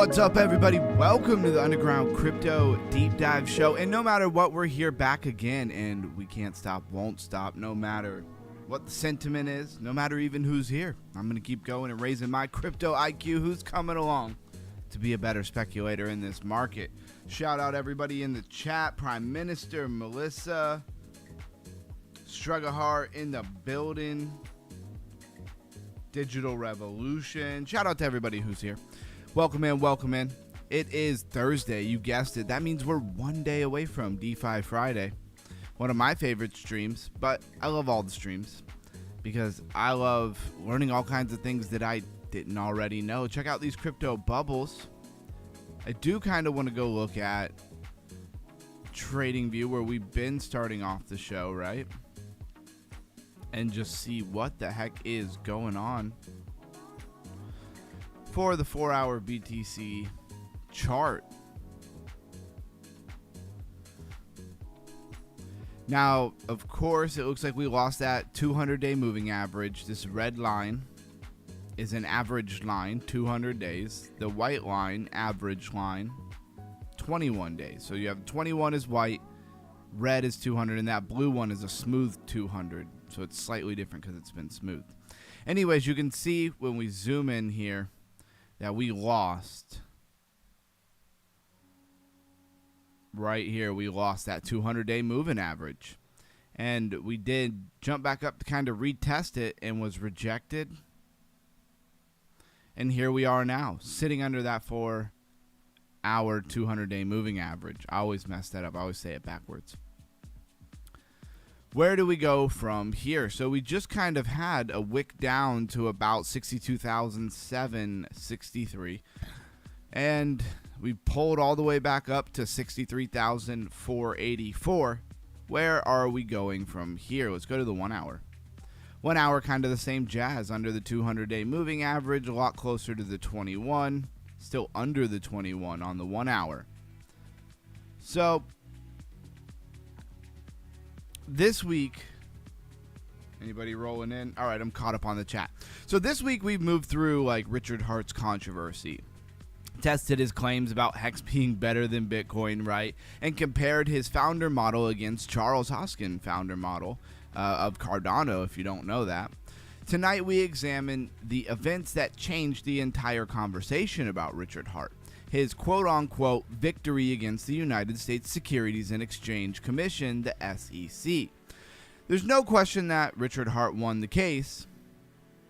What's up, everybody? Welcome to the Underground Crypto Deep Dive Show. And no matter what, we're here back again, and we can't stop, won't stop, no matter what the sentiment is, no matter even who's here. I'm going to keep going and raising my crypto IQ. Who's coming along to be a better speculator in this market? Shout out everybody in the chat. Prime Minister Melissa, Strugahar in the building, Digital Revolution. Shout out to everybody who's here. Welcome in, welcome in. It is Thursday, you guessed it. That means we're one day away from DeFi Friday. One of my favorite streams, but I love all the streams because I love learning all kinds of things that I didn't already know. Check out these crypto bubbles. I do kind of want to go look at TradingView, where we've been starting off the show, right? And just see what the heck is going on for the 4-hour BTC chart. Now, of course, it looks like we lost that 200-day moving average. This red line is an average line, 200 days. The white line, average line, 21 days. So you have 21 is white, red is 200, and that blue one is a smooth 200. So it's slightly different because it's been smooth. Anyways, you can see when we zoom in here that we lost right here. We lost that 200-day moving average. And we did jump back up to kind of retest it and was rejected. And here we are now, sitting under that 4-hour 200-day moving average. I always mess that up. I always say it backwards. Where do we go from here? So we just kind of had a wick down to about 62,763, and we pulled all the way back up to 63,484. Where are we going from here? Let's go to the 1 hour. 1 hour, kind of the same jazz, under the 200-day moving average, a lot closer to the 21, still under the 21 on the 1 hour. So this week, anybody rolling in? All right, I'm caught up on the chat. So this week we've moved through like Richard Hart's controversy, tested his claims about Hex being better than Bitcoin, right? And compared his founder model against Charles Hoskin founder model of Cardano, if you don't know that. Tonight we examine the events that changed the entire conversation about Richard Hart. His quote-unquote victory against the United States Securities and Exchange Commission, the SEC. There's no question that Richard Hart won the case,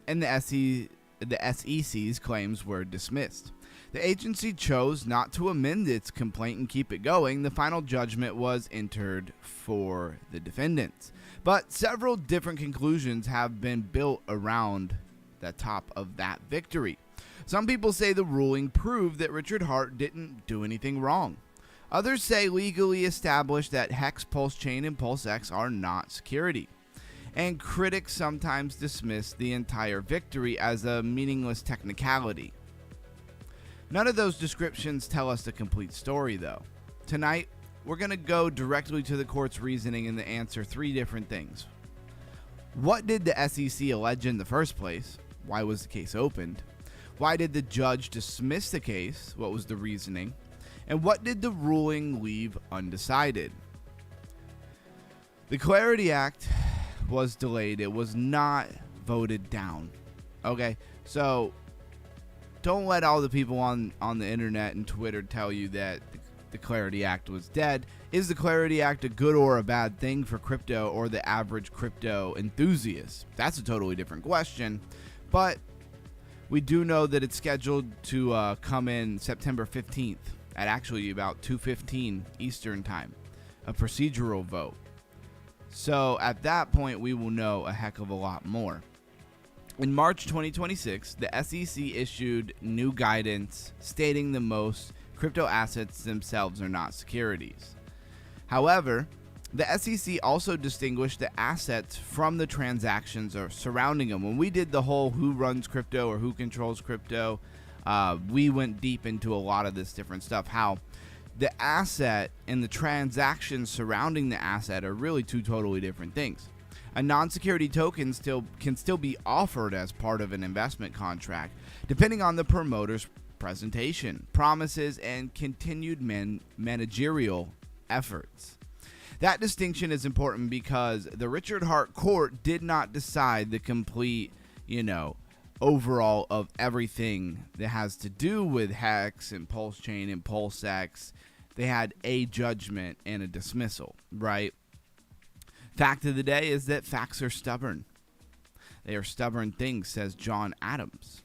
and the SEC's claims were dismissed. The agency chose not to amend its complaint and keep it going. The final judgment was entered for the defendants. But several different conclusions have been built around the top of that victory. Some people say the ruling proved that Richard Hart didn't do anything wrong. Others say legally established that Hex, PulseChain, and PulseX are not security. And critics sometimes dismiss the entire victory as a meaningless technicality. None of those descriptions tell us the complete story, though. Tonight, we're going to go directly to the court's reasoning and answer three different things. What did the SEC allege in the first place? Why was the case opened? Why did the judge dismiss the case? What was the reasoning? And what did the ruling leave undecided? The Clarity Act was delayed. It was not voted down. Okay, so don't let all the people on the internet and Twitter tell you that the Clarity Act was dead. Is the Clarity Act a good or a bad thing for crypto or the average crypto enthusiast? That's a totally different question. But we do know that it's scheduled to come in September 15th at actually about 2:15 Eastern time, a procedural vote. So at that point, we will know a heck of a lot more. In March 2026, the SEC issued new guidance stating that most crypto assets themselves are not securities. However, the SEC also distinguished the assets from the transactions surrounding them. When we did the whole who runs crypto or who controls crypto, we went deep into a lot of this different stuff, how the asset and the transactions surrounding the asset are really two totally different things. A non-security token can still be offered as part of an investment contract, depending on the promoter's presentation, promises, and continued managerial efforts. That distinction is important because the Richard Hart Court did not decide the complete, overall of everything that has to do with Hex and PulseChain and PulseX. They had a judgment and a dismissal, right? Fact of the day is that facts are stubborn. They are stubborn things, says John Adams.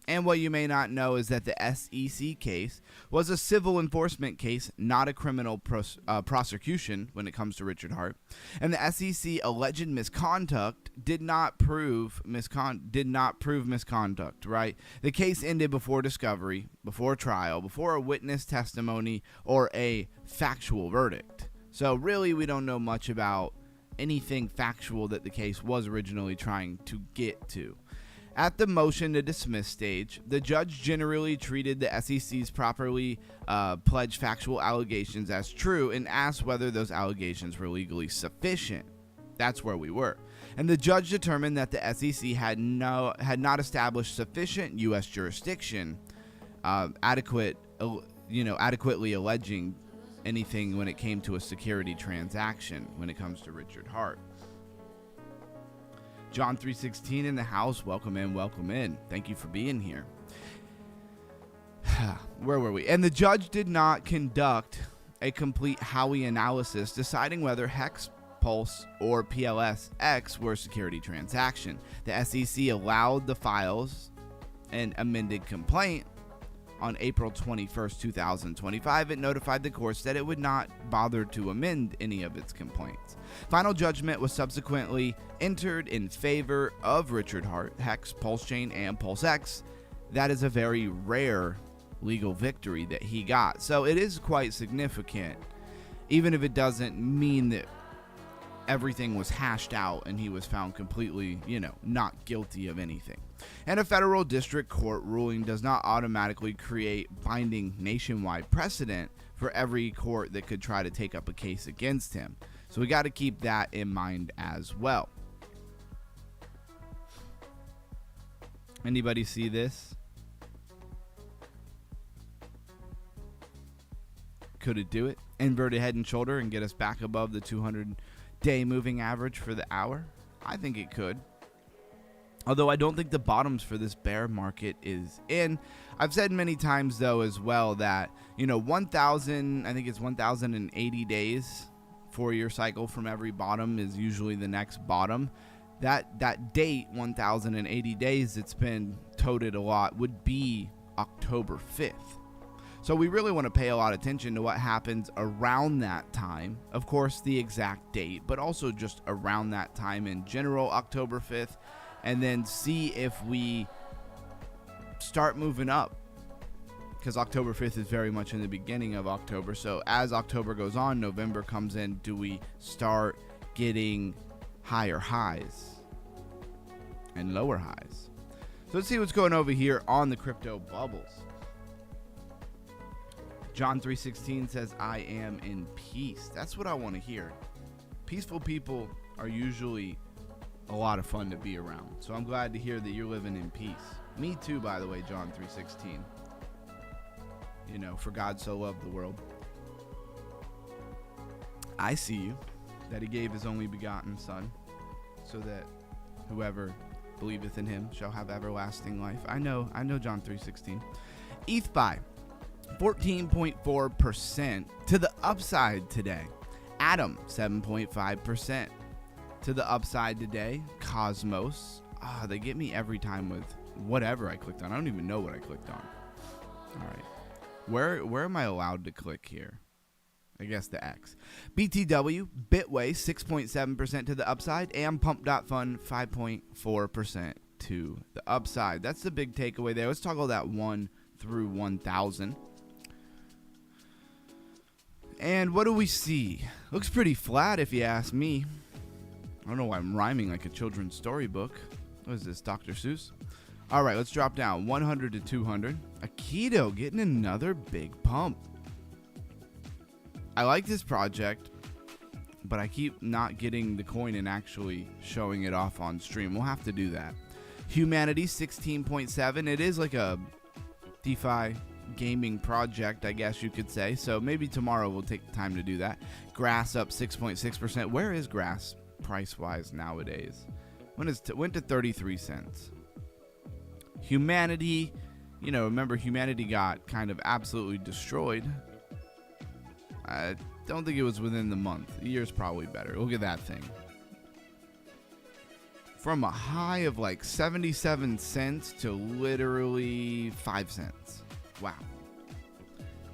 And what you may not know is that the SEC case was a civil enforcement case, not a criminal prosecution when it comes to Richard Hart. And the SEC alleged misconduct did not prove misconduct, right? The case ended before discovery, before trial, before a witness testimony, or a factual verdict. So really, we don't know much about anything factual that the case was originally trying to get to. At the motion to dismiss stage, the judge generally treated the SEC's properly pledged factual allegations as true and asked whether those allegations were legally sufficient. That's where we were. And the judge determined that the SEC had not established sufficient U.S. jurisdiction, adequately alleging anything when it came to a security transaction when it comes to Richard Hart. John 3:16 in the house. Welcome in. Thank you for being here. Where were we? And the judge did not conduct a complete Howey analysis deciding whether Hex, Pulse, or PLSX were a security transaction. The SEC allowed the files an amended complaint. On April 21st, 2025, it notified the courts that it would not bother to amend any of its complaints. Final judgment was subsequently entered in favor of Richard Hart, Hex, PulseChain, and PulseX. That is a very rare legal victory that he got. So it is quite significant, even if it doesn't mean that everything was hashed out and he was found completely, not guilty of anything. And a federal district court ruling does not automatically create binding nationwide precedent for every court that could try to take up a case against him. So we got to keep that in mind as well. Anybody see this? Could it do it? Inverted head and shoulder and get us back above the 200-day moving average for the hour? I think it could. Although I don't think the bottoms for this bear market is in. I've said many times, though, as well that, 1,080 days, 4-year cycle from every bottom is usually the next bottom. That date, 1,080 days, it's been touted a lot, would be October 5th. So we really want to pay a lot of attention to what happens around that time. Of course, the exact date, but also just around that time in general, October 5th. And then see if we start moving up, because October 5th is very much in the beginning of October. So as October goes on, November comes in, do we start getting higher highs and lower highs? So let's see what's going over here on the crypto bubbles. John 3:16 says, I am in peace. That's what I want to hear. Peaceful people are usually a lot of fun to be around. So I'm glad to hear that you're living in peace. Me too, by the way, John 3:16. For God so loved the world. I see you, that he gave his only begotten son, so that whoever believeth in him shall have everlasting life. I know John 3:16. ETH buy, 14.4% to the upside today. Atom, 7.5%. To the upside today. Cosmos. They get me every time with whatever I clicked on. I don't even know what I clicked on. All right. Where am I allowed to click here? I guess the X. BTW, Bitway, 6.7% to the upside. And Pump.Fun, 5.4% to the upside. That's the big takeaway there. Let's toggle that 1 through 1,000. And what do we see? Looks pretty flat if you ask me. I don't know why I'm rhyming like a children's storybook. What is this, Dr. Seuss? All right, let's drop down 100 to 200. Aikido getting another big pump. I like this project, but I keep not getting the coin and actually showing it off on stream. We'll have to do that. Humanity 16.7. It is like a DeFi gaming project, I guess you could say. So maybe tomorrow we'll take the time to do that. Grass up 6.6%. Where is Grass price-wise nowadays? Went to 33 cents. Humanity, remember Humanity got kind of absolutely destroyed. I don't think it was within the month. The year's probably better. Look at that thing. From a high of like 77 cents to literally 5 cents. Wow.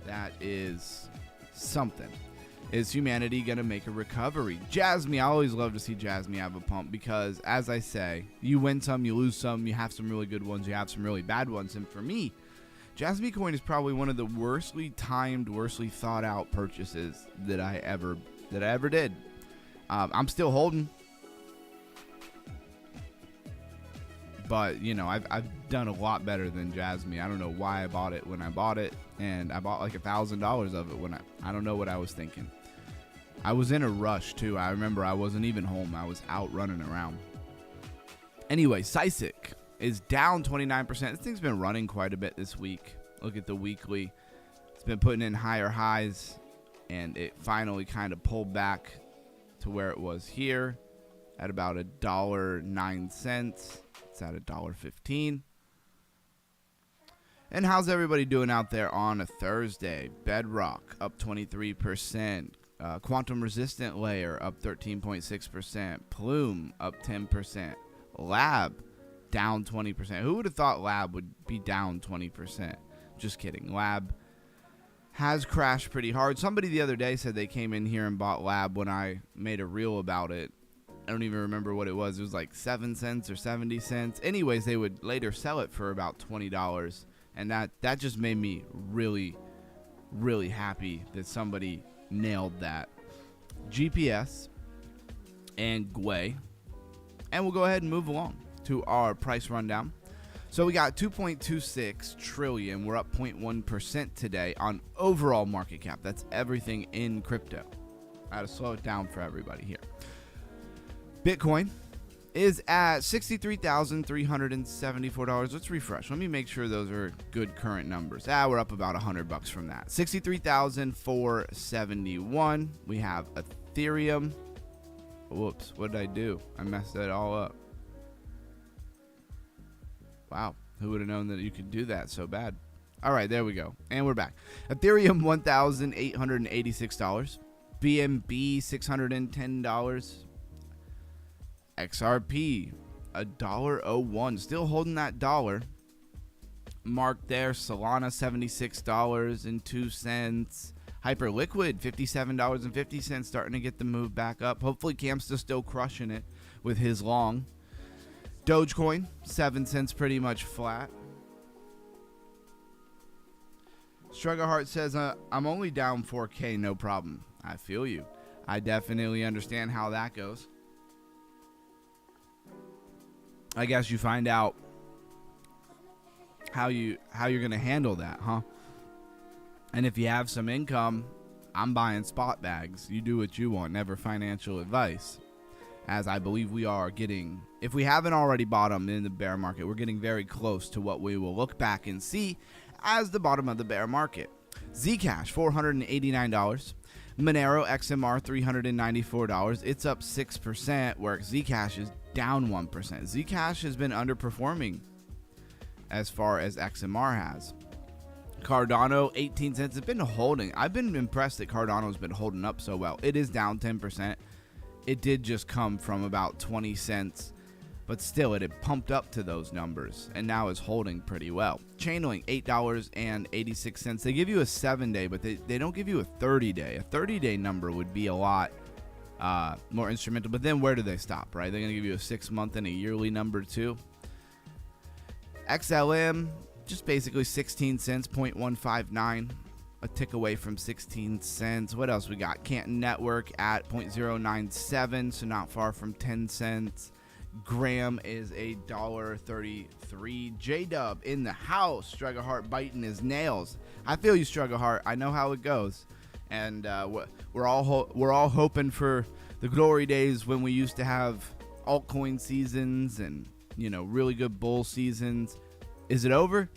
That is something. Is Humanity going to make a recovery? Jasmine, I always love to see Jasmine have a pump because, as I say, you win some, you lose some, you have some really good ones, you have some really bad ones. And for me, Jasmine Coin is probably one of the worstly timed, worstly thought out purchases that I ever did. I'm still holding. But, I've done a lot better than Jasmine. I don't know why I bought it when I bought it. And I bought like $1,000 of it when I don't know what I was thinking. I was in a rush, too. I remember I wasn't even home. I was out running around. Anyway, Sisic is down 29%. This thing's been running quite a bit this week. Look at the weekly. It's been putting in higher highs. And it finally kind of pulled back to where it was here at about $1.09. It's at $1.15. And how's everybody doing out there on a Thursday? Bedrock up 23%. Quantum resistant layer up 13.6%. Plume up 10%. Lab down 20%. Who would have thought Lab would be down 20%? Just kidding. Lab has crashed pretty hard. Somebody the other day said they came in here and bought Lab when I made a reel about it. I don't even remember what it was. It was like 7 cents or 70 cents. Anyways, they would later sell it for about $20. And that just made me really, really happy that somebody nailed that. GPS and Gwei. And we'll go ahead and move along to our price rundown. So we got 2.26 trillion. We're up 0.1% today on overall market cap. That's everything in crypto. I had to slow it down for everybody here. Bitcoin is at $63,374. Let's refresh. Let me make sure those are good current numbers. We're up about $100 from that. 63,471. We have Ethereum. Whoops, what did I do? I messed that all up. Wow, who would have known that you could do that so bad? All right, there we go. And we're back. Ethereum, $1,886. BNB, $610. XRP, $1.01. Still holding that dollar mark there. Solana, $76.02. Hyperliquid, $57.50. Starting to get the move back up. Hopefully Cam's still crushing it with his long. Dogecoin, 7 cents, pretty much flat. Struggerheart says, I'm only down 4K, no problem. I feel you. I definitely understand how that goes. I guess you find out how you're going to handle that, huh? And if you have some income, I'm buying spot bags. You do what you want, never financial advice. As I believe we are getting, if we haven't already bottomed in the bear market, we're getting very close to what we will look back and see as the bottom of the bear market. Zcash, $489. Monero XMR, $394. It's up 6%, where Zcash is down 1%. Zcash has been underperforming as far as XMR has. Cardano, 18 cents. It's been holding. I've been impressed that Cardano's been holding up so well. It is down 10%. It did just come from about 20 cents, but still it had pumped up to those numbers and now is holding pretty well. Chainlink, $8.86. They give you a 7-day, but they don't give you a 30-day. A 30-day number would be a lot more instrumental, but then where do they stop, right? They're going to give you a 6-month and a yearly number too. XLM, just basically 16 cents, 0.159, a tick away from 16 cents. What else we got? Canton Network at 0.097, so not far from 10 cents. Graham is $1.33. J-Dub in the house. Struggerheart biting his nails. I feel you, Struggerheart. I know how it goes. And we're all hoping for the glory days when we used to have altcoin seasons and really good bull seasons. Is it over?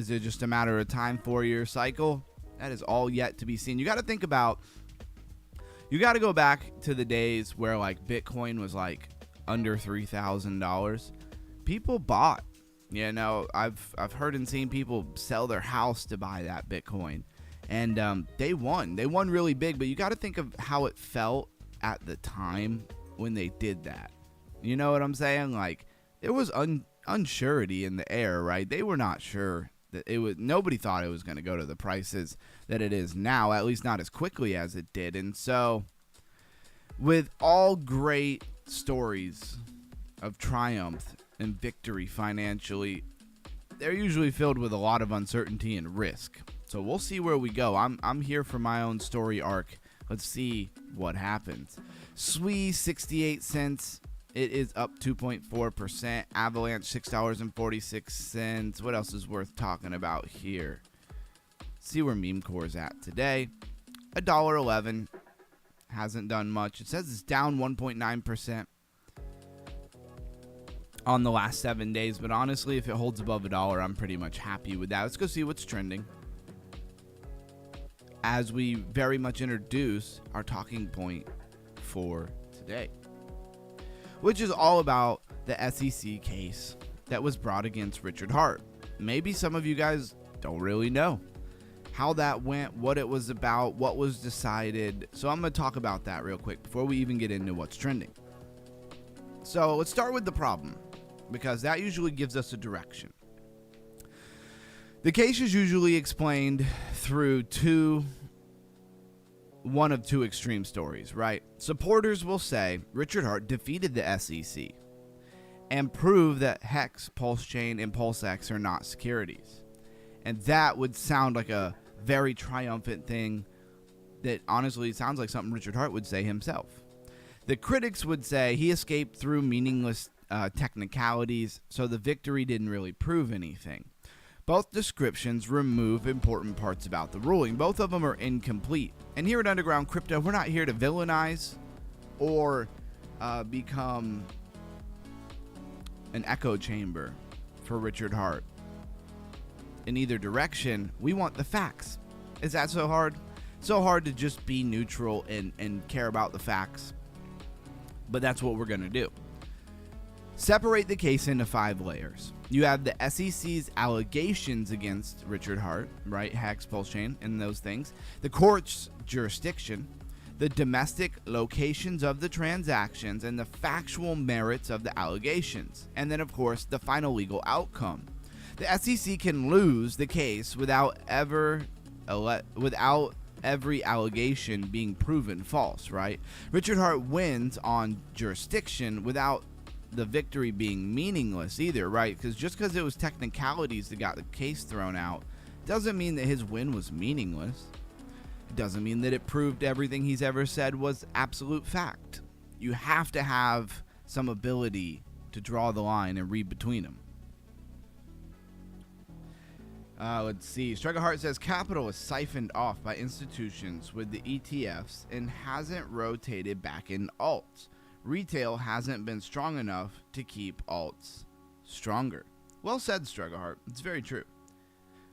Is it just a matter of time, 4-year cycle? That is all yet to be seen. You got to think about, you got to go back to the days where like Bitcoin was like under $3,000. People bought, you know, I've heard and seen people sell their house to buy that Bitcoin. And they won really big, but you got to think of how it felt at the time when they did that. You know what I'm saying? Like, there was unsurety in the air, right? They were not sure that it was, nobody thought it was going to go to the prices that it is now, at least not as quickly as it did. And so, with all great stories of triumph and victory financially, they're usually filled with a lot of uncertainty and risk. So we'll see where we go. I'm here for my own story arc. Let's see what happens. SWE 68 cents. It is up 2.4%. Avalanche $6.46. What else is worth talking about here? See where MemeCore is at today. $1.11. Hasn't done much. It says it's down 1.9% on the last 7 days. But honestly, if it holds above $1, I'm pretty much happy with that. Let's go see what's trending, as we very much introduce our talking point for today, which is all about the SEC case that was brought against Richard Hart. Maybe some of you guys don't really know how that went, what it was about, what was decided. So I'm going to talk about that real quick before we even get into what's trending. So let's start with the problem, because that usually gives us a direction. The case is usually explained through one of two extreme stories, right? Supporters will say Richard Hart defeated the SEC and proved that Hex, PulseChain, and PulseX are not securities. And that would sound like a very triumphant thing that honestly sounds like something Richard Hart would say himself. The critics would say he escaped through meaningless technicalities, so the victory didn't really prove anything. Both descriptions remove important parts about the ruling. Both of them are incomplete. And here at Underground Crypto, we're not here to villainize or become an echo chamber for Richard Hart. In either direction, we want the facts. Is that so hard? So hard to just be neutral and care about the facts. But that's what we're going to do. Separate the case into 5 layers. You have the SEC's allegations against Richard Hart, right? Hex, PulseChain, and those things. The court's jurisdiction, the domestic locations of the transactions, and the factual merits of the allegations. And then, of course, the final legal outcome. The SEC can lose the case without every allegation being proven false, right? Richard Hart wins on jurisdiction without the victory being meaningless either, right? Because just because it was technicalities that got the case thrown out doesn't mean that his win was meaningless. It doesn't mean that it proved everything he's ever said was absolute fact. You have to have some ability to draw the line and read between them. Let's see. Struggle Heart says capital is siphoned off by institutions with the ETFs and hasn't rotated back in alts. Retail hasn't been strong enough to keep alts stronger. Well said, Struggle Heart. It's very true.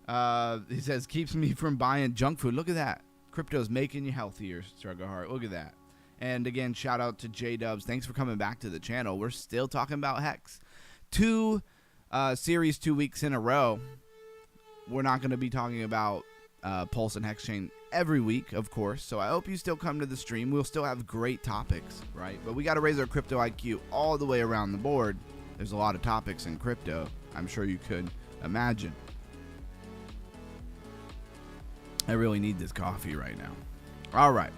He says keeps me from buying junk food. Look at that. Crypto's making you healthier, Struggle Heart. Look at that. And again, shout out to J-Dubs. Thanks for coming back to the channel. We're still talking about Hex. 2 series 2 weeks in a row. We're not going to be talking about Pulse and Hex Chain every week, of course. So I hope you still come to the stream. We'll still have great topics, right? But we got to raise our crypto IQ all the way around the board. There's a lot of topics in crypto, I'm sure you could imagine. I really need this coffee right now. All right.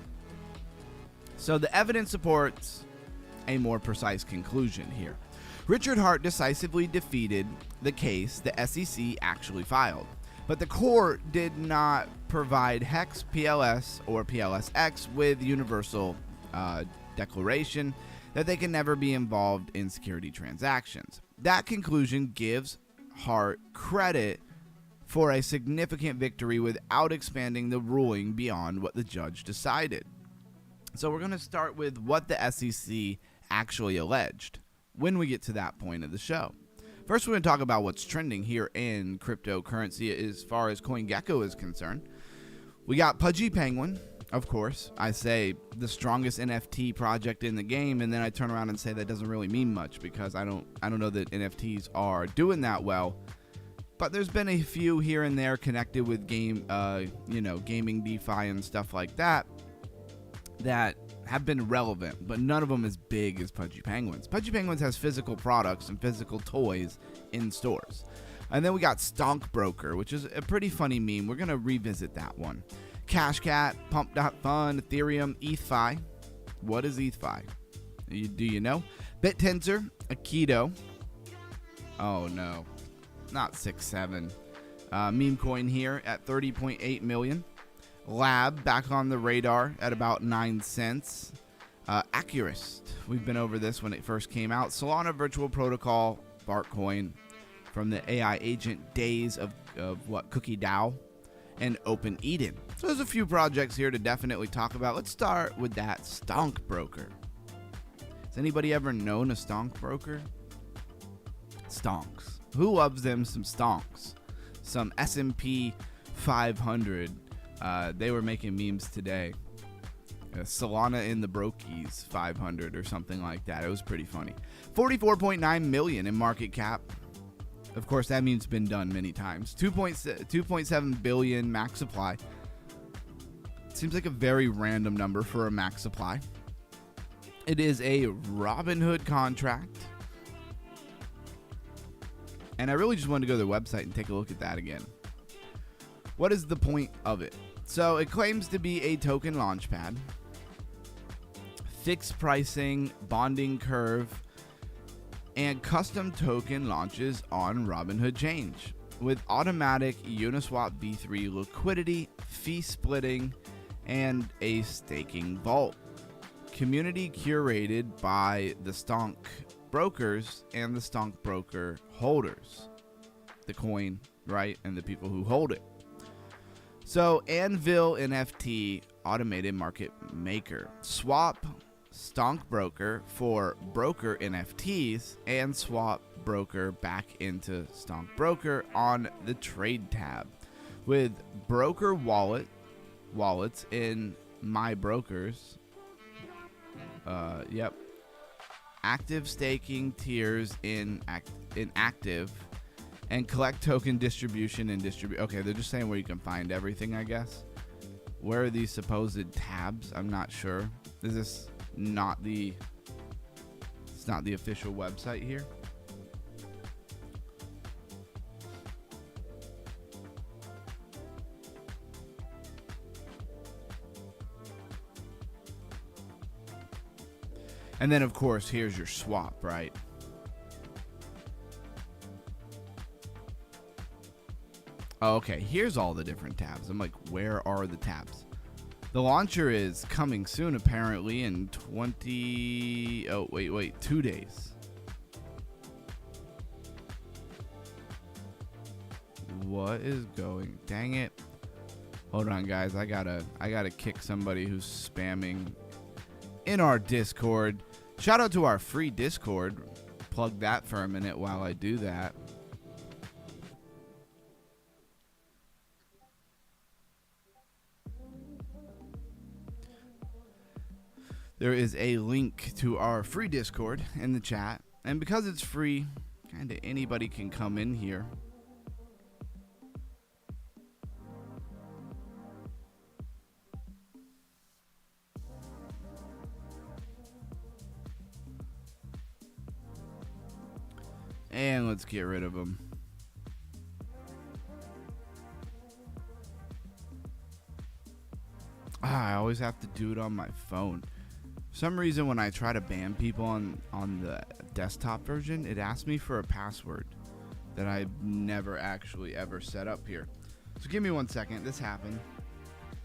So the evidence supports a more precise conclusion here. Richard Hart decisively defeated the case the SEC actually filed. But the court did not provide Hex, PLS, or PLSX with universal declaration that they can never be involved in security transactions. That conclusion gives Hart credit for a significant victory without expanding the ruling beyond what the judge decided. So we're going to start with what the SEC actually alleged when we get to that point of the show. First, we're going to talk about what's trending here in cryptocurrency as far as CoinGecko is concerned. We got Pudgy Penguin, of course. I say the strongest NFT project in the game, and then I turn around and say that doesn't really mean much because I don't know that NFTs are doing that well. But there's been a few here and there connected with gaming DeFi and stuff like that have been relevant, but none of them as big as Pudgy Penguins. Pudgy Penguins has physical products and physical toys in stores. And then we got Stonk Broker, which is a pretty funny meme. We're going to revisit that one. Cashcat, Pump.Fun, Ethereum, ETHFi. What is ETHFi? Do you know? BitTensor, Akido. Oh, no. Not 6.7. Meme coin here at 30.8 million. Lab back on the radar at about 9 cents. Accurist, we've been over this when it first came out. Solana Virtual Protocol, Bartcoin from the AI agent days of Cookie DAO, and Open Eden. So there's a few projects here to definitely talk about. Let's start with that Stonk Broker. Has anybody ever known a Stonk Broker? Stonks. Who loves them some stonks? Some S&P 500. They were making memes today. Solana in the Brokies 500 or something like that. It was pretty funny. 44.9 million in market cap. Of course, that meme's been done many times. 2.7 billion max supply. Seems like a very random number for a max supply. It is a Robinhood contract. And I really just wanted to go to their website and take a look at that again. What is the point of it? So it claims to be a token launchpad, fixed pricing, bonding curve, and custom token launches on Robinhood Chain with automatic Uniswap v3 liquidity, fee splitting, and a staking vault. Community curated by the Stonk brokers and the Stonk broker holders. The coin, right? And the people who hold it. So, Anvil NFT automated market maker. Swap Stonk broker for broker NFTs and swap broker back into Stonk broker on the trade tab. With broker wallets in my brokers. Yep. Active staking tiers in active. And collect token distribution and distribute. Okay, they're just saying where you can find everything, I guess. Where are these supposed tabs? I'm not sure. Is this not the... It's not the official website here? And then, of course, here's your swap, right? Oh, okay, here's all the different tabs. I'm like, where are the tabs? The launcher is coming soon, apparently, in 2 days. What is going? Dang it. Hold on, guys. I gotta kick somebody who's spamming in our Discord. Shout out to our free Discord. Plug that for a minute while I do that. There is a link to our free Discord in the chat. And because it's free, kind of anybody can come in here. And let's get rid of them. I always have to do it on my phone. For some reason, when I try to ban people on the desktop version, it asks me for a password that I've never actually ever set up here. So give me 1 second. This happened.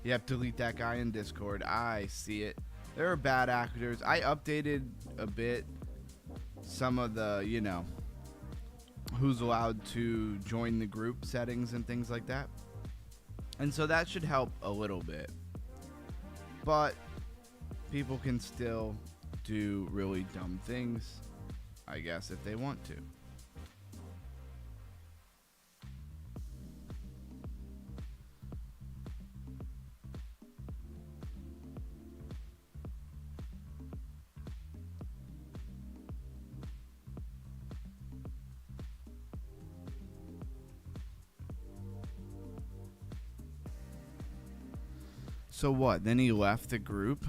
You have to delete that guy in Discord. I see it. There are bad actors. I updated a bit some of the, you know, who's allowed to join the group settings and things like that. And so that should help a little bit. But people can still do really dumb things, I guess, if they want to. So what? Then he left the group,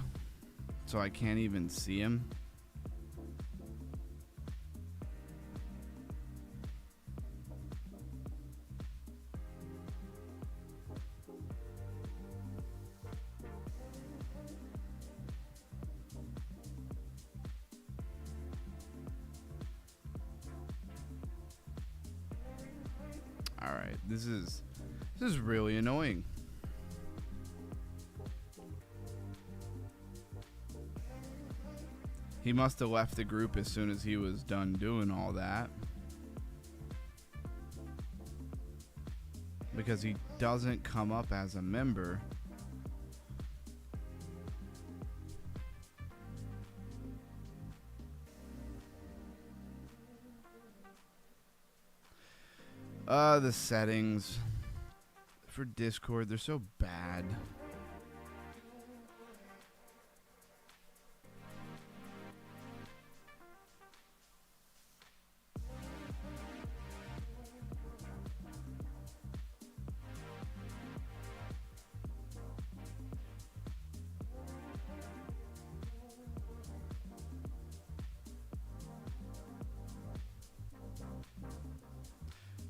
so I can't even see him. All right, this is really annoying. He must have left the group as soon as he was done doing all that, because he doesn't come up as a member. The settings for Discord, they're so bad.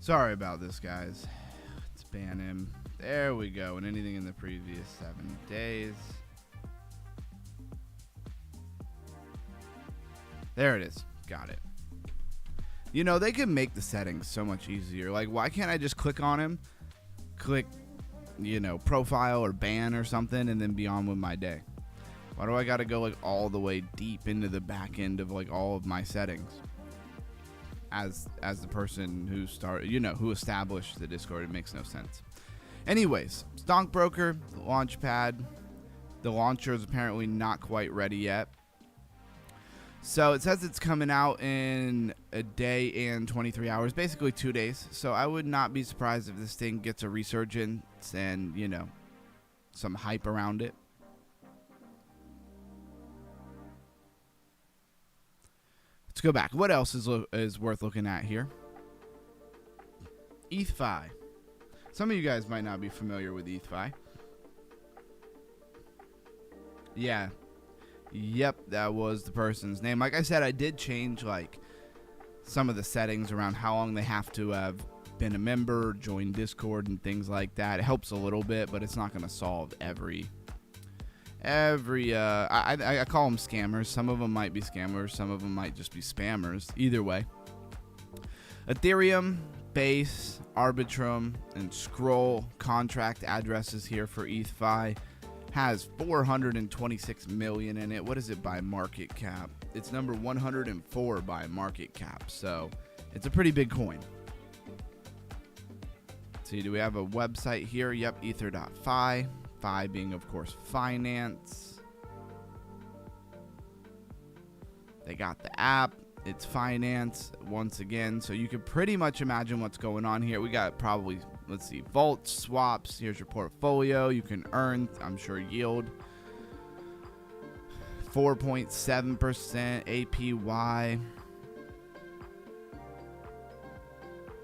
Sorry about this, guys. Let's ban him. There we go. And anything in the previous 7 days. There it is. Got it. You know, they could make the settings so much easier. Like, why can't I just click on him, click, you know, profile or ban or something, and then be on with my day? Why do I got to go, like, all the way deep into the back end of, like, all of my settings? As the person who started, you know, who established the Discord, it makes no sense. Anyways, Stockbroker, Launchpad. The launcher is apparently not quite ready yet. So it says it's coming out in a day and 23 hours, basically 2 days. So I would not be surprised if this thing gets a resurgence and, you know, some hype around it. Let's go back. What else is worth looking at here? ETHFi. Some of you guys might not be familiar with ETHFi. Yeah. Yep, that was the person's name. Like I said, I did change like some of the settings around how long they have to have been a member, join Discord, and things like that. It helps a little bit, but it's not going to solve every I call them scammers. Some of them might be scammers. Some of them might just be spammers. Either way. Ethereum, Base, Arbitrum, and Scroll contract addresses here for ETHFi has 426 million in it. What is it by market cap? It's number 104 by market cap. So it's a pretty big coin. Let's see, do we have a website here? Yep, ether.fi. Fi being, of course, finance. They got the app. It's finance once again. So you can pretty much imagine what's going on here. We got probably, let's see, vaults, swaps. Here's your portfolio. You can earn, I'm sure, yield. 4.7% APY.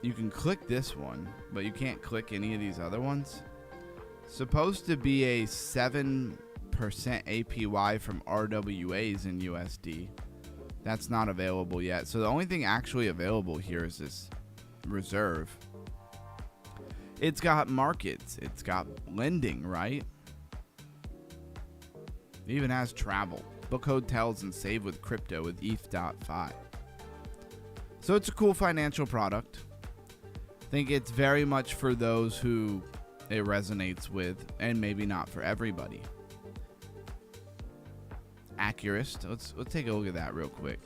You can click this one, but you can't click any of these other ones. Supposed to be a 7% APY from RWAs in USD. That's not available yet. So the only thing actually available here is this reserve. It's got markets. It's got lending, right? It even has travel. Book hotels and save with crypto with ETH.fi. So it's a cool financial product. I think it's very much for those who it resonates with, and maybe not for everybody. Accurist. Let's take a look at that real quick.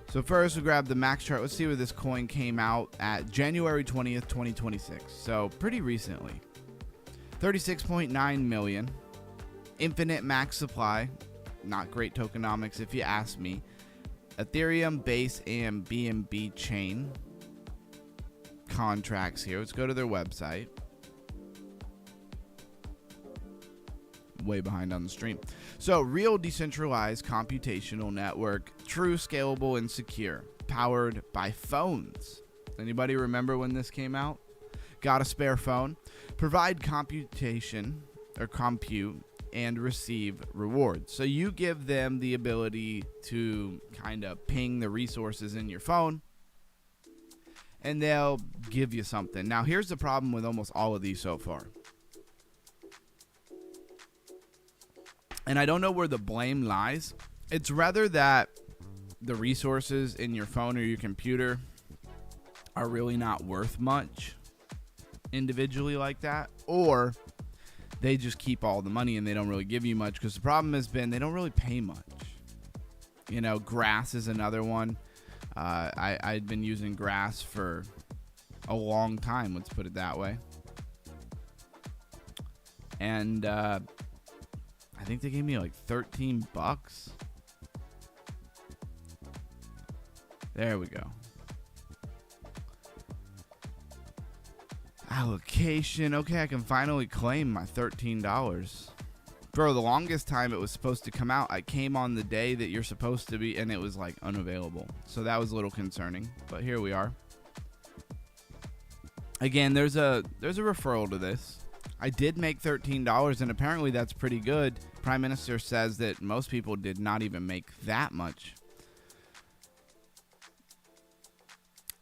So first we'll grab the max chart. Let's see where this coin came out at January 20th, 2026. So pretty recently. 36.9 million. Infinite max supply. Not great tokenomics if you ask me. Ethereum, Base, and BNB chain contracts here. Let's go to their website. Way behind on the stream. So, real decentralized computational network, true, scalable, and secure, powered by phones. Anybody remember when this came out? Got a spare phone? provide computation or compute and receive rewards. So you give them the ability to kind of ping the resources in your phone, and they'll give you something. Now, here's the problem with almost all of these so far. And I don't know where the blame lies. It's rather that the resources in your phone or your computer are really not worth much individually like that, or they just keep all the money and they don't really give you much, because the problem has been they don't really pay much. You know, Grass is another one. I'd been using Grass for a long time, let's put it that way. And I think they gave me like $13. There we go. Allocation. Okay, I can finally claim my $13. For the longest time it was supposed to come out, I came on the day that you're supposed to be, and it was like unavailable. So that was a little concerning, but here we are. Again, there's a referral to this. I did make $13, and apparently that's pretty good. Prime Minister says that most people did not even make that much.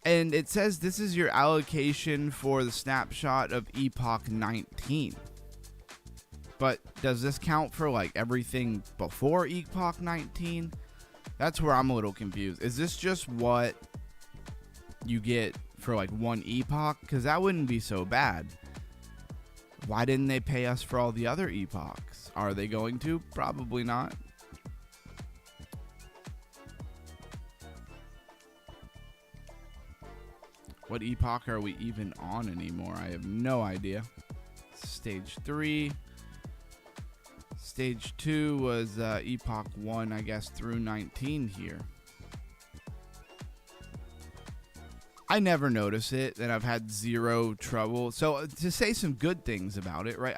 And it says this is your allocation for the snapshot of Epoch 19. But does this count for like everything before Epoch 19? That's where I'm a little confused. Is this just what you get for like one epoch? Because that wouldn't be so bad. Why didn't they pay us for all the other epochs? Are they going to? Probably not. What epoch are we even on anymore? I have no idea. Stage 3. Stage 2 was Epoch 1, I guess, through 19 here. I never notice it, and I've had zero trouble. So to say some good things about it, right?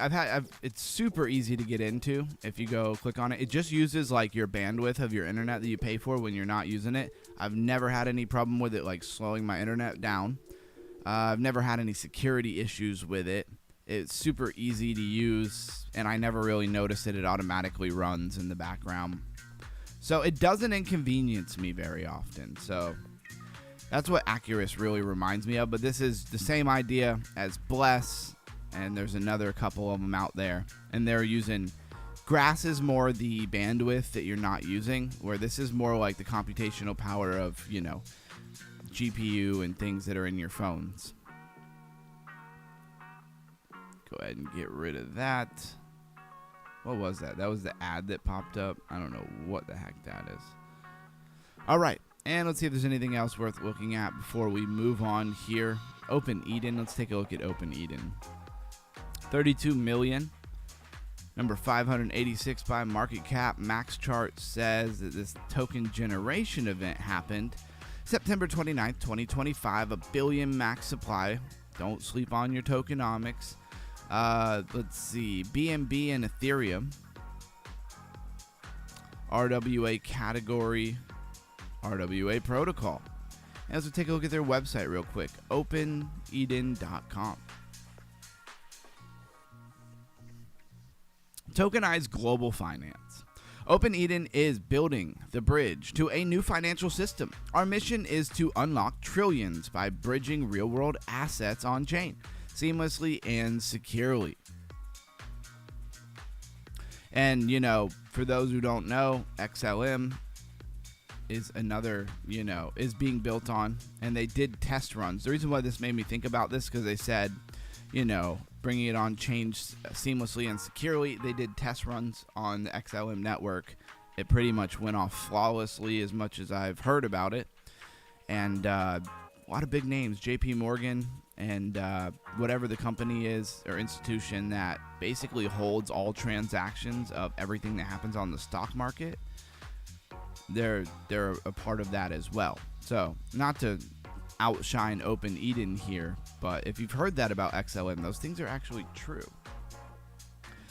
It's super easy to get into if you go click on it. It just uses like your bandwidth of your internet that you pay for when you're not using it. I've never had any problem with it like slowing my internet down. I've never had any security issues with it. It's super easy to use, and I never really notice that it automatically runs in the background. So it doesn't inconvenience me very often. So that's what Accurus really reminds me of. But this is the same idea as Bless, and there's another couple of them out there. And they're using Grass is more the bandwidth that you're not using, where this is more like the computational power of, you know, GPU and things that are in your phones. Go ahead and get rid of that. What was that? That was the ad that popped up. I don't know what the heck that is. All right. And let's see if there's anything else worth looking at before we move on here. Open Eden. Let's take a look at Open Eden. 32 million. Number 586 by market cap. Max Chart says that this token generation event happened September 29th, 2025. A billion max supply. Don't sleep on your tokenomics. Let's see. BNB and Ethereum. RWA category. RWA protocol. And let's take a look at their website real quick. OpenEden.com. Tokenized global finance. Open Eden is building the bridge to a new financial system. Our mission is to unlock trillions by bridging real-world assets on chain, seamlessly and securely. And, you know, for those who don't know, XLM is another, you know, is being built on, and they did test runs. The reason why this made me think about this, because they said, you know, bringing it on chain seamlessly and securely. They did test runs on the XLM network. It pretty much went off flawlessly, as much as I've heard about it. And a lot of big names, JP Morgan and whatever the company is or institution that basically holds all transactions of everything that happens on the stock market. They're a part of that as well. So not to outshine Open Eden here, but if you've heard that about XLM, those things are actually true.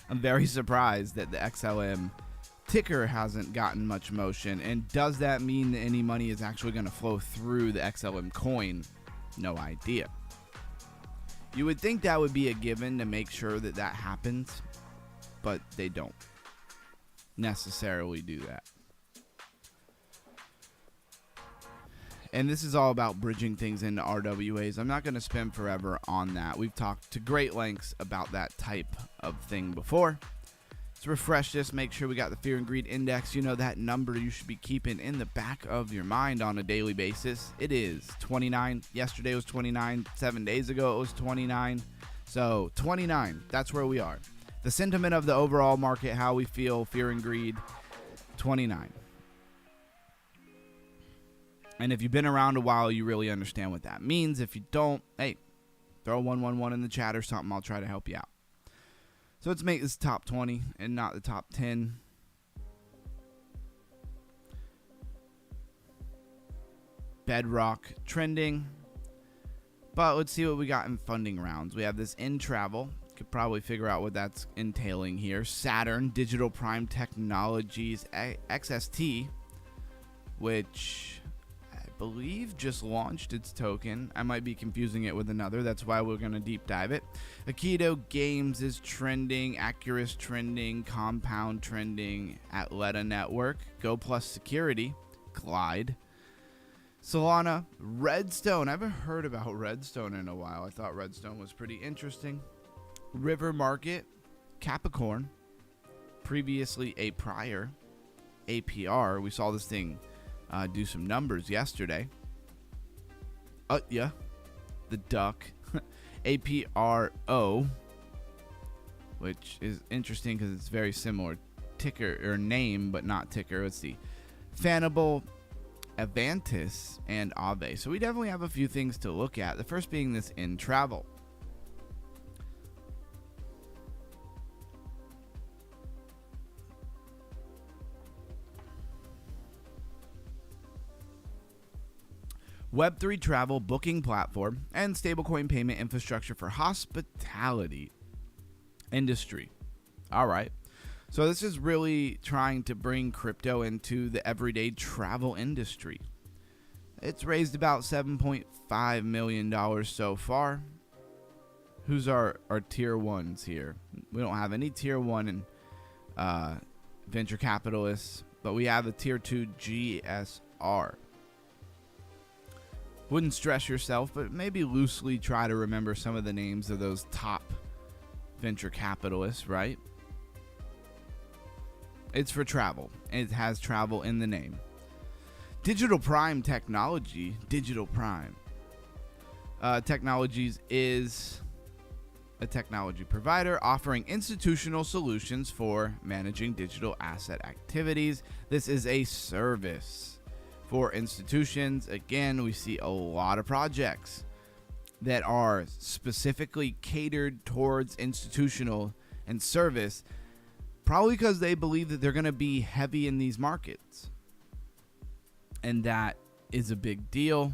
I'm very surprised that the XLM ticker hasn't gotten much motion. And does that mean that any money is actually going to flow through the XLM coin? No idea. You would think that would be a given to make sure that that happens, but they don't necessarily do that. And this is all about bridging things into RWAs. I'm not going to spend forever on that. We've talked to great lengths about that type of thing before. Let's refresh this, make sure we got the fear and greed index. You know, that number you should be keeping in the back of your mind on a daily basis. It is 29. Yesterday was 29. 7 days ago it was 29. So 29, that's where we are. The sentiment of the overall market, how we feel, fear and greed, 29. And if you've been around a while, you really understand what that means. If you don't, hey, throw 111 in the chat or something. I'll try to help you out. So let's make this top 20 and not the top 10. Bedrock trending. But let's see what we got in funding rounds. We have this in travel. Could probably figure out what that's entailing here. Saturn, Digital Prime Technologies, XST, which I believe just launched its token. I might be confusing it with another. That's why we're going to deep dive it. Aikido Games is trending. Accurus trending. Compound trending. Atleta Network. Go Plus Security. Glide. Solana. Redstone. I haven't heard about Redstone in a while. I thought Redstone was pretty interesting. River Market. Capricorn. Previously a prior APR. We saw this thing do some numbers yesterday. Yeah, the duck. APRO, which is interesting because it's very similar ticker or name, but not ticker. Let's see. Fanable, Avantis, and Aave. So we definitely have a few things to look at. The first being this in travel. Web3 travel booking platform and stablecoin payment infrastructure for hospitality industry. All right. So this is really trying to bring crypto into the everyday travel industry. It's raised about $7.5 million so far. Who's our tier ones here? We don't have any tier one and venture capitalists, but we have a tier 2 GSR. Wouldn't stress yourself, but maybe loosely try to remember some of the names of those top venture capitalists, right? It's for travel. It has travel in the name. Digital Prime Technology. Digital Prime Technologies is a technology provider offering institutional solutions for managing digital asset activities. This is a service for institutions. Again, we see a lot of projects that are specifically catered towards institutional and service, probably because they believe that they're going to be heavy in these markets. And that is a big deal.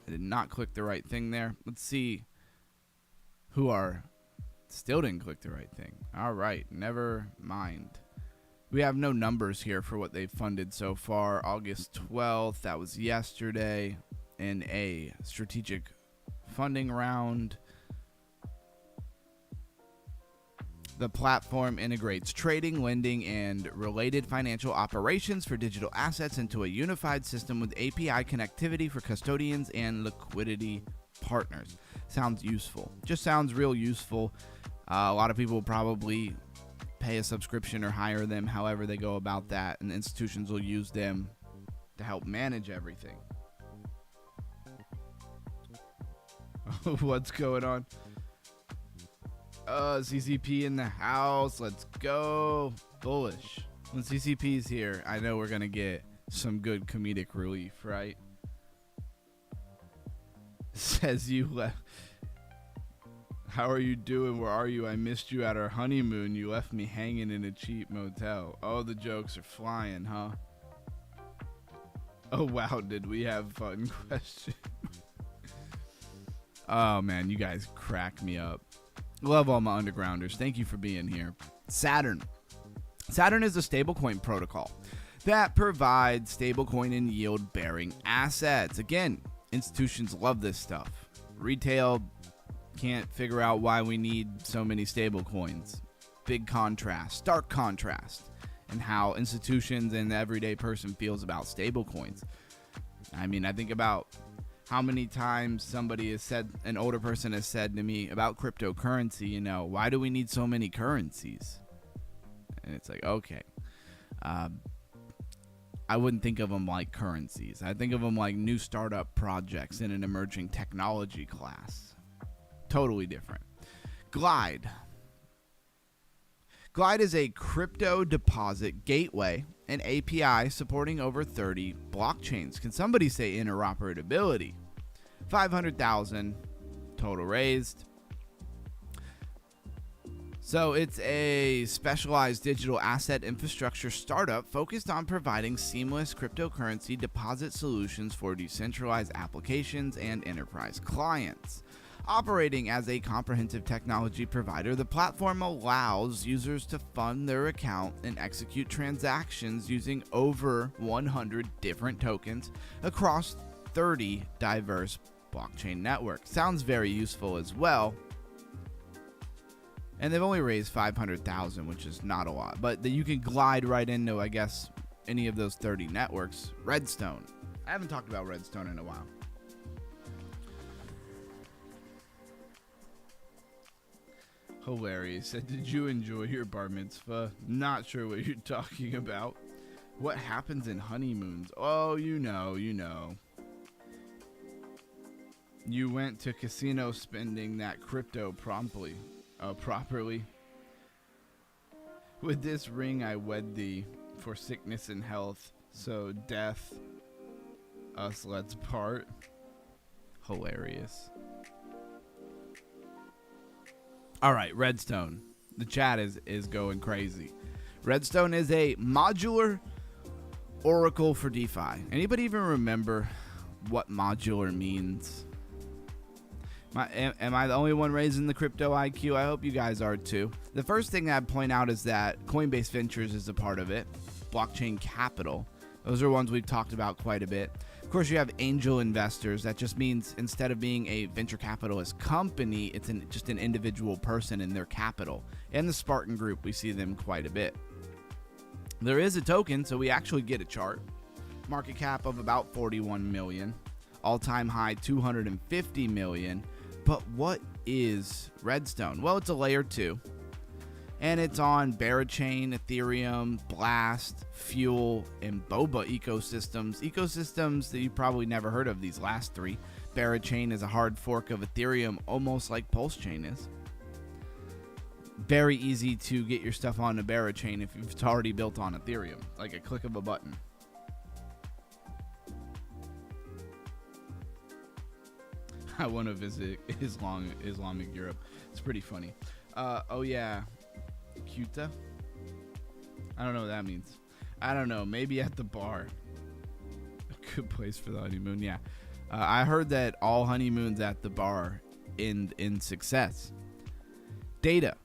I did not click the right thing there. Let's see who are... Still didn't click the right thing. All right, never mind. We have no numbers here for what they've funded so far. August 12th, that was yesterday, in a strategic funding round. The platform integrates trading, lending, and related financial operations for digital assets into a unified system with API connectivity for custodians and liquidity partners. Sounds useful. Just sounds real useful. A lot of people will probably pay a subscription or hire them, however they go about that, and institutions will use them to help manage everything. What's going on? CCP in the house. Let's go. Bullish. When CCP's here, I know we're going to get some good comedic relief, right? Says you left. How are you doing? Where are you? I missed you at our honeymoon. You left me hanging in a cheap motel. Oh, the jokes are flying, huh? Oh, wow. Did we have fun? Question. Oh, man. You guys crack me up. Love all my undergrounders. Thank you for being here. Saturn. Saturn is a stablecoin protocol that provides stablecoin and yield-bearing assets. Again, institutions love this stuff. Retail Can't figure out why we need so many stable coins. Big contrast, stark contrast, in how institutions and the everyday person feels about stable coins. I mean, I think about how many times somebody has said, an older person has said to me about cryptocurrency, you know, why do we need so many currencies? And it's like, okay. I wouldn't think of them like currencies. I think of them like new startup projects in an emerging technology class. Totally different. Glide. Glide is a crypto deposit gateway and API supporting over 30 blockchains. Can somebody say interoperability? 500,000 total raised. So it's a specialized digital asset infrastructure startup focused on providing seamless cryptocurrency deposit solutions for decentralized applications and enterprise clients. Operating as a comprehensive technology provider, the platform allows users to fund their account and execute transactions using over 100 different tokens across 30 diverse blockchain networks. Sounds very useful as well. And they've only raised 500,000, which is not a lot. But you can glide right into, I guess, any of those 30 networks. Redstone. I haven't talked about Redstone in a while. Hilarious. Did you enjoy your bar mitzvah? Not sure what you're talking about. What happens in honeymoons? Oh, you know. You went to casino spending that crypto properly. With this ring I wed thee for sickness and health, so death us let's part. Hilarious. Alright, Redstone. The chat is going crazy. Redstone is a modular oracle for DeFi. Anybody even remember what modular means? Am I the only one raising the crypto IQ? I hope you guys are too. The first thing I'd point out is that Coinbase Ventures is a part of it. Blockchain Capital. Those are ones we've talked about quite a bit. Of course, you have angel investors. That just means instead of being a venture capitalist company, it's just an individual person and their capital. And the Spartan Group, we see them quite a bit. There is a token, so we actually get a chart. Market cap of about 41 million. All-time high 250 million. But what is Redstone? Well, it's a layer 2. And it's on Barachain, Ethereum, Blast, Fuel, and Boba ecosystems. Ecosystems that you probably never heard of, these last three. Barachain is a hard fork of Ethereum, almost like PulseChain is. Very easy to get your stuff on a Barachain if it's already built on Ethereum, like a click of a button. I want to visit Islamic Europe. It's pretty funny. Oh yeah, Cuta. I don't know what that means. I don't know. Maybe at the bar. A good place for the honeymoon. Yeah. I heard that all honeymoons at the bar end in success. Data,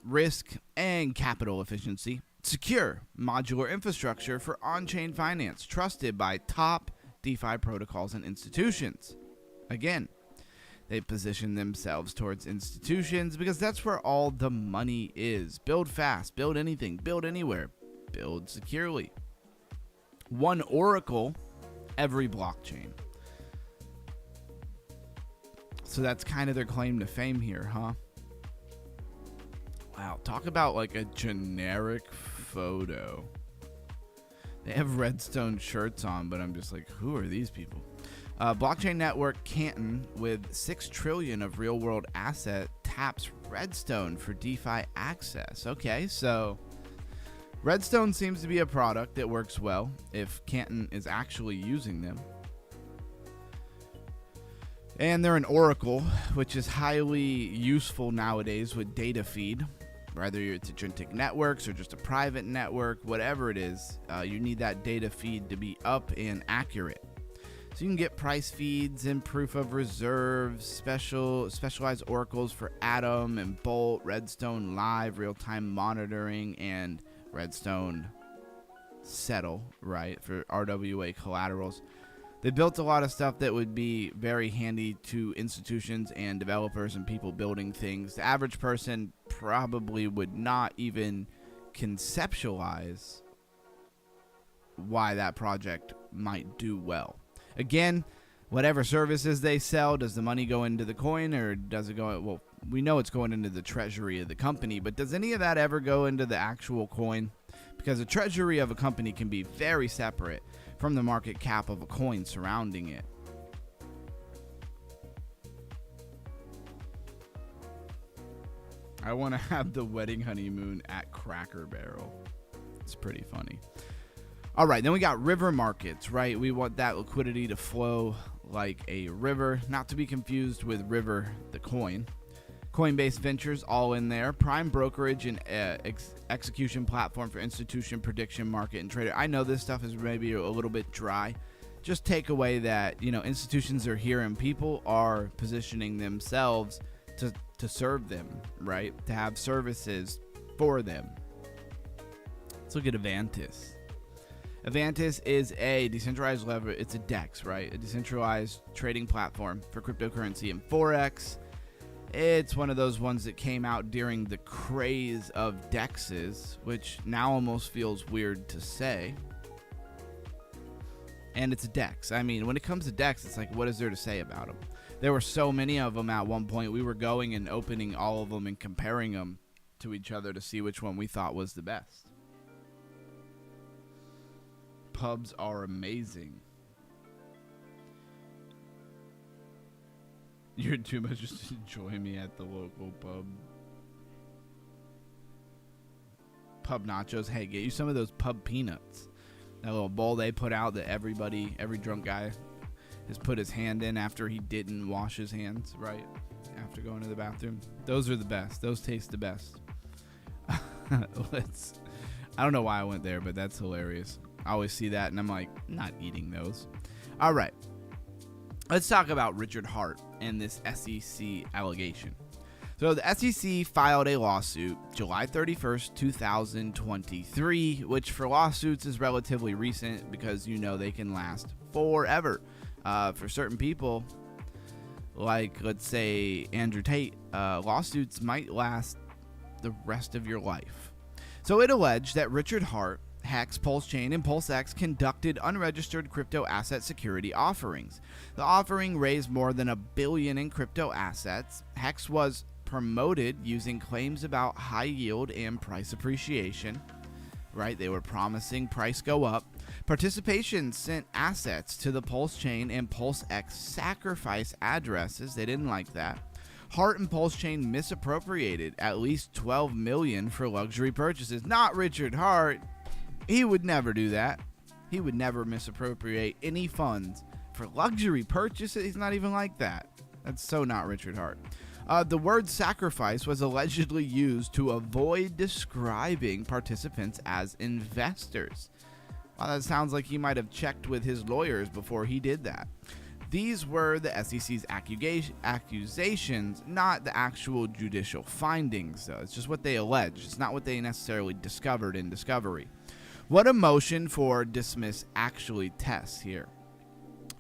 risk, and capital efficiency. Secure modular infrastructure for on-chain finance, trusted by top DeFi protocols and institutions. Again, they position themselves towards institutions because that's where all the money is. Build fast, build anything, build anywhere, build securely. One oracle, every blockchain. So that's kind of their claim to fame here, huh? Wow, talk about like a generic photo. They have Redstone shirts on, but I'm just like, who are these people? Blockchain network Canton with 6 trillion of real-world asset taps Redstone for DeFi access. Okay, so Redstone seems to be a product that works well if Canton is actually using them. And they're an oracle, which is highly useful nowadays with data feed. Whether it's agentic networks or just a private network, whatever it is, you need that data feed to be up and accurate. So you can get price feeds and proof of reserves, specialized oracles for Atom and Bolt, Redstone Live, real-time monitoring, and Redstone Settle, right, for RWA collaterals. They built a lot of stuff that would be very handy to institutions and developers and people building things. The average person probably would not even conceptualize why that project might do well. Again, whatever services they sell, does the money go into the coin, or does it go, well, we know it's going into the treasury of the company, but does any of that ever go into the actual coin? Because the treasury of a company can be very separate from the market cap of a coin surrounding it. I want to have the wedding honeymoon at Cracker Barrel. It's pretty funny. All right, then we got river markets, right? We want that liquidity to flow like a river, not to be confused with River the coin. Coinbase Ventures, all in there. Prime brokerage and execution platform for institution prediction market and trader. I know this stuff is maybe a little bit dry. Just take away that, you know, institutions are here and people are positioning themselves to serve them, right? To have services for them. Let's look at Avantis. Avantis is a decentralized lever. It's a DEX, right? A decentralized trading platform for cryptocurrency and Forex. It's one of those ones that came out during the craze of DEXs, which now almost feels weird to say. And it's a DEX. I mean, when it comes to DEX, it's like, what is there to say about them? There were so many of them at one point. We were going and opening all of them and comparing them to each other to see which one we thought was the best. Pubs are amazing. You're too much just to enjoy me at the local pub. Pub nachos. Hey, get you some of those pub peanuts. That little bowl they put out that every drunk guy has put his hand in after he didn't wash his hands, right? After going to the bathroom. Those are the best. Those taste the best. I don't know why I went there, but that's hilarious. I always see that and I'm like, not eating those. All right. Let's talk about Richard Hart and this SEC allegation. So the SEC filed a lawsuit July 31st, 2023, which for lawsuits is relatively recent because you know they can last forever. For certain people, like let's say Andrew Tate, lawsuits might last the rest of your life. So it alleged that Richard Hart, Hex, PulseChain, and PulseX conducted unregistered crypto asset security offerings. The offering raised more than $1 billion in crypto assets. Hex was promoted using claims about high yield and price appreciation. Right? They were promising price go up. Participation sent assets to the PulseChain and PulseX sacrifice addresses. They didn't like that. Hart and PulseChain misappropriated at least $12 million for luxury purchases. Not Richard Hart. He would never do that. He would never misappropriate any funds for luxury purchases. He's not even like that. That's so not Richard Hart. The word sacrifice was allegedly used to avoid describing participants as investors. Well, that sounds like he might have checked with his lawyers before he did that. These were the SEC's accusations, not the actual judicial findings, though. It's just what they alleged. It's not what they necessarily discovered in discovery. What a motion for dismiss actually tests here.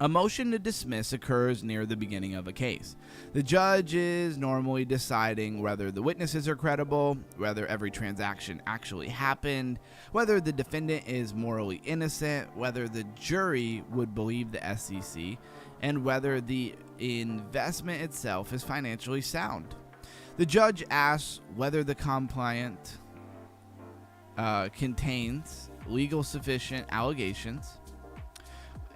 A motion to dismiss occurs near the beginning of a case. The judge is normally deciding whether the witnesses are credible, whether every transaction actually happened, whether the defendant is morally innocent, whether the jury would believe the SEC, and whether the investment itself is financially sound. The judge asks whether the complaint contains legal sufficient allegations,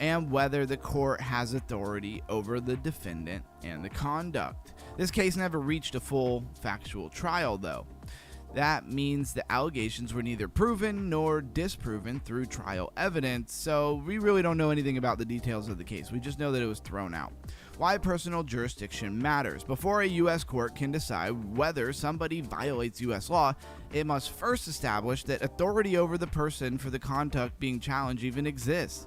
and whether the court has authority over the defendant and the conduct. This case never reached a full factual trial, though. That means the allegations were neither proven nor disproven through trial evidence, so we really don't know anything about the details of the case. We just know that it was thrown out. Why personal jurisdiction matters. Before a U.S. court can decide whether somebody violates U.S. law, it must first establish that authority over the person for the conduct being challenged even exists.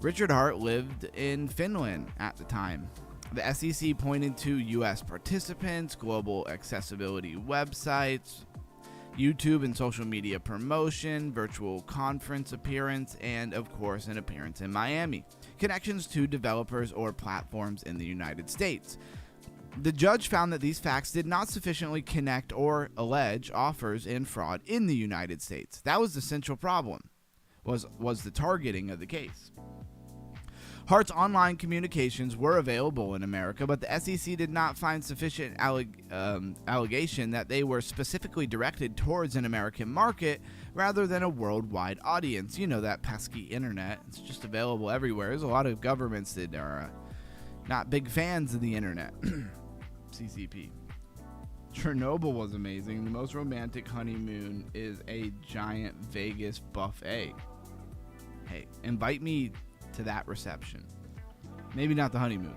Richard Hart lived in Finland at the time. The SEC pointed to U.S. participants, global accessibility websites. YouTube and social media promotion, virtual conference appearance, and of course an appearance in Miami. Connections to developers or platforms in the United States. The judge found that these facts did not sufficiently connect or allege offers and fraud in the United States. That was the central problem, was the targeting of the case. Hart's online communications were available in America, but the SEC did not find sufficient allegation that they were specifically directed towards an American market rather than a worldwide audience. You know, that pesky internet. It's just available everywhere. There's a lot of governments that are not big fans of the internet. CCP. Chernobyl was amazing. The most romantic honeymoon is a giant Vegas buffet. Hey, invite me to that reception. Maybe not the honeymoon.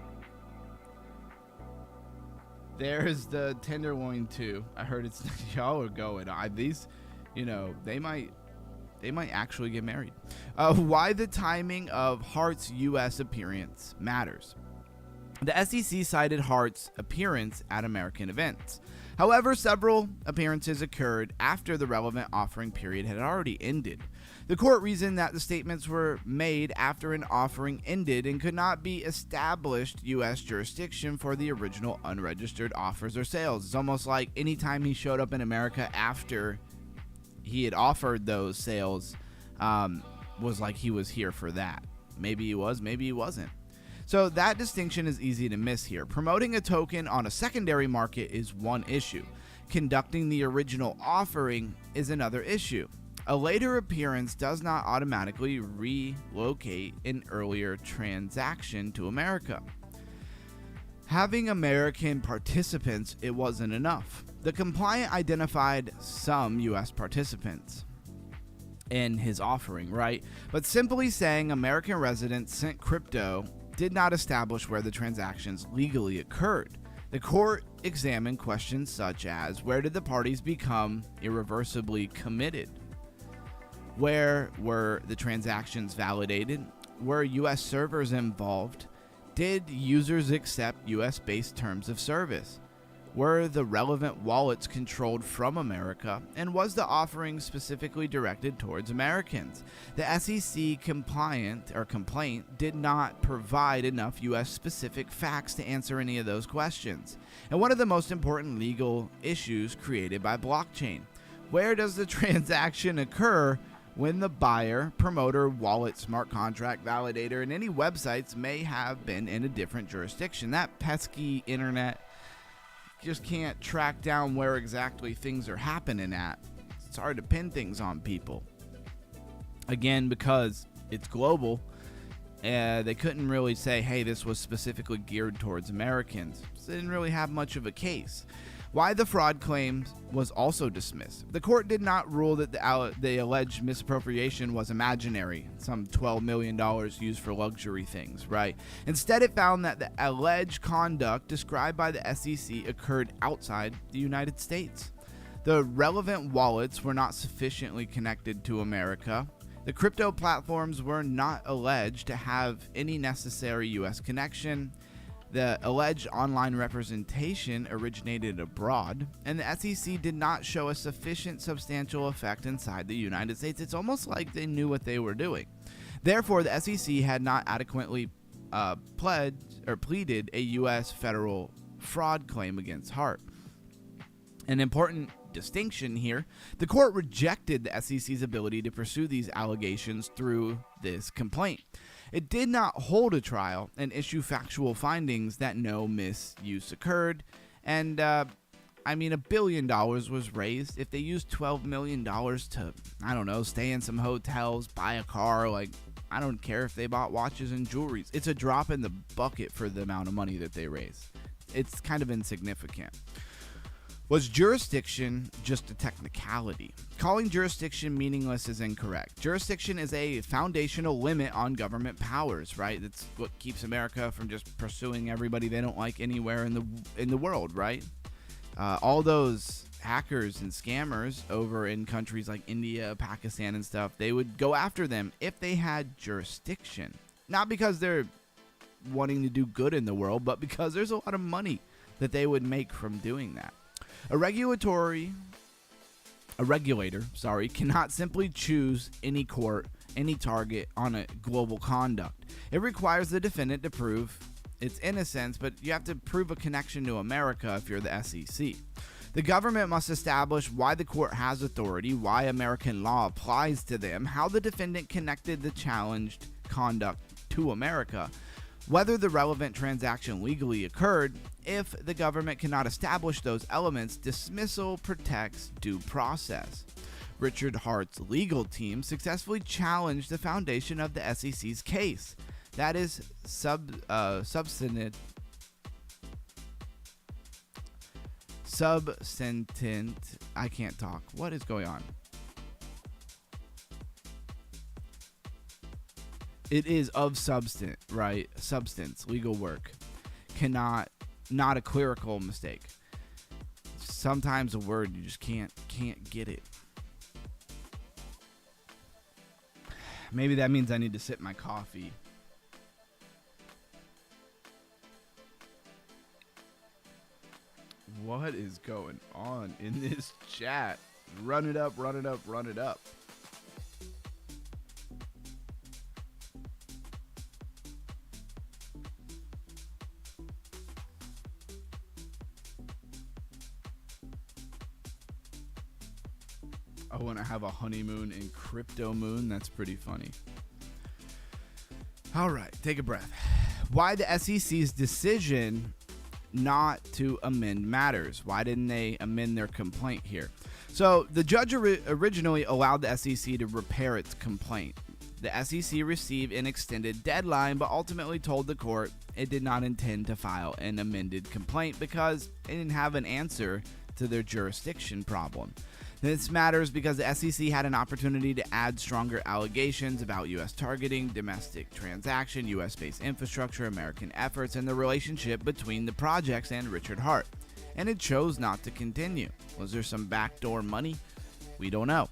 There's the Tenderloin too. I heard it's y'all are going. These, you know, they might actually get married. Why the timing of Hart's U.S. appearance matters. The SEC cited Hart's appearance at American events. However, several appearances occurred after the relevant offering period had already ended. The court reasoned that the statements were made after an offering ended and could not be established U.S. jurisdiction for the original unregistered offers or sales. It's almost like anytime he showed up in America after he had offered those sales, was like he was here for that. Maybe he was, maybe he wasn't. So that distinction is easy to miss here. Promoting a token on a secondary market is one issue. Conducting the original offering is another issue. A later appearance does not automatically relocate an earlier transaction to America. Having American participants, it wasn't enough. The compliant identified some U.S. participants in his offering, right? But simply saying American residents sent crypto did not establish where the transactions legally occurred. The court examined questions such as, where did the parties become irreversibly committed? Where were the transactions validated? Were U.S. servers involved? Did users accept U.S.-based terms of service? Were the relevant wallets controlled from America? And was the offering specifically directed towards Americans? The SEC complaint did not provide enough U.S.-specific facts to answer any of those questions. And one of the most important legal issues created by blockchain. Where does the transaction occur when the buyer, promoter, wallet, smart contract, validator, and any websites may have been in a different jurisdiction? That pesky internet just can't track down where exactly things are happening at. It's hard to pin things on people. Again, because it's global, they couldn't really say, hey, this was specifically geared towards Americans. So they didn't really have much of a case. Why the fraud claims was also dismissed. The court did not rule that the alleged misappropriation was imaginary, some $12 million used for luxury things, right? Instead, it found that the alleged conduct described by the SEC occurred outside the United States. The relevant wallets were not sufficiently connected to America. The crypto platforms were not alleged to have any necessary U.S. connection. The alleged online representation originated abroad, and the SEC did not show a sufficient substantial effect inside the United States. It's almost like they knew what they were doing. Therefore, the SEC had not adequately pleaded a U.S. federal fraud claim against Hart. An important distinction here, the court rejected the SEC's ability to pursue these allegations through this complaint. It did not hold a trial and issue factual findings that no misuse occurred. And, $1 billion was raised. If they used $12 million to, I don't know, stay in some hotels, buy a car, I don't care if they bought watches and jewelry. It's a drop in the bucket for the amount of money that they raised. It's kind of insignificant. Was jurisdiction just a technicality? Calling jurisdiction meaningless is incorrect. Jurisdiction is a foundational limit on government powers, right? That's what keeps America from just pursuing everybody they don't like anywhere in the world, right? All those hackers and scammers over in countries like India, Pakistan, and stuff, they would go after them if they had jurisdiction. Not because they're wanting to do good in the world, but because there's a lot of money that they would make from doing that. A regulatory A regulator, cannot simply choose any court, any target on a global conduct. It requires the defendant to prove its innocence, but you have to prove a connection to America if you're the SEC. The government must establish why the court has authority, why American law applies to them, how the defendant connected the challenged conduct to America, whether the relevant transaction legally occurred. If the government cannot establish those elements, dismissal protects due process. Richard Hart's legal team successfully challenged the foundation of the SEC's case. That is substantive. I can't talk. What is going on? It is of substance, right? Substance, legal work. Not a clerical mistake. Sometimes a word you just can't get it. Maybe that means I need to sip my coffee. What is going on in this chat? Run it up, run it up, run it up. I want to have a honeymoon in crypto moon. That's pretty funny. All right, take a breath. Why the SEC's decision not to amend matters? Why didn't they amend their complaint here? So the judge originally allowed the SEC to repair its complaint. The SEC received an extended deadline, but ultimately told the court it did not intend to file an amended complaint because it didn't have an answer to their jurisdiction problem. This matters because the SEC had an opportunity to add stronger allegations about U.S. targeting, domestic transaction, U.S.-based infrastructure, American efforts, and the relationship between the projects and Richard Hart. And it chose not to continue. Was there some backdoor money? We don't know.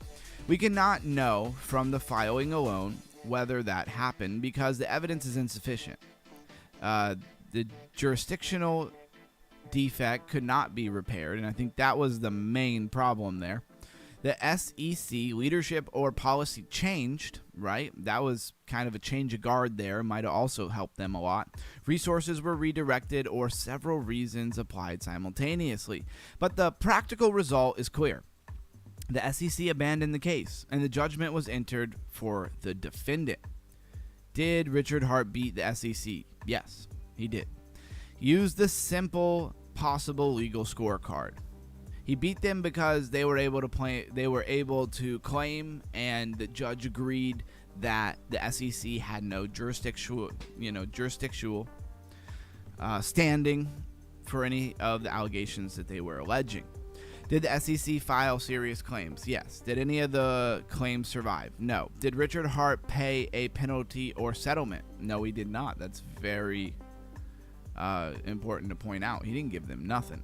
We cannot know from the filing alone whether that happened because the evidence is insufficient. The jurisdictional defect could not be repaired, and I think that was the main problem there. The SEC leadership or policy changed, right? That was kind of a change of guard there. Might have also helped them a lot. Resources were redirected or several reasons applied simultaneously. But the practical result is clear. The SEC abandoned the case, and the judgment was entered for the defendant. Did Richard Hart beat the SEC? Yes, he did. Use the simple possible legal scorecard. He beat them because they were able to claim, and the judge agreed that the SEC had no jurisdictional standing for any of the allegations that they were alleging. Did the SEC file serious claims? Yes. Did any of the claims survive? No. Did Richard Hart pay a penalty or settlement? No, he did not. That's very important to point out. He didn't give them nothing.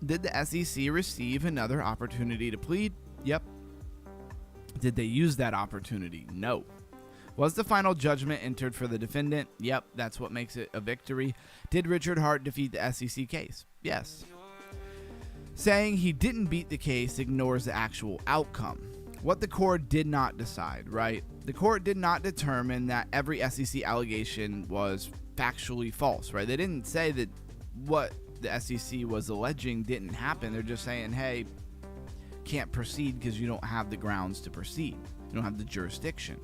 Did the SEC receive another opportunity to plead? Yep. Did they use that opportunity? No. Was the final judgment entered for the defendant? Yep, that's what makes it a victory. Did Richard Hart defeat the SEC case? Yes. Saying he didn't beat the case ignores the actual outcome. What the court did not decide, right? The court did not determine that every SEC allegation was factually false, right? They didn't say that what the SEC was alleging didn't happen. They're just saying, hey, can't proceed because you don't have the grounds to proceed. You don't have the jurisdiction.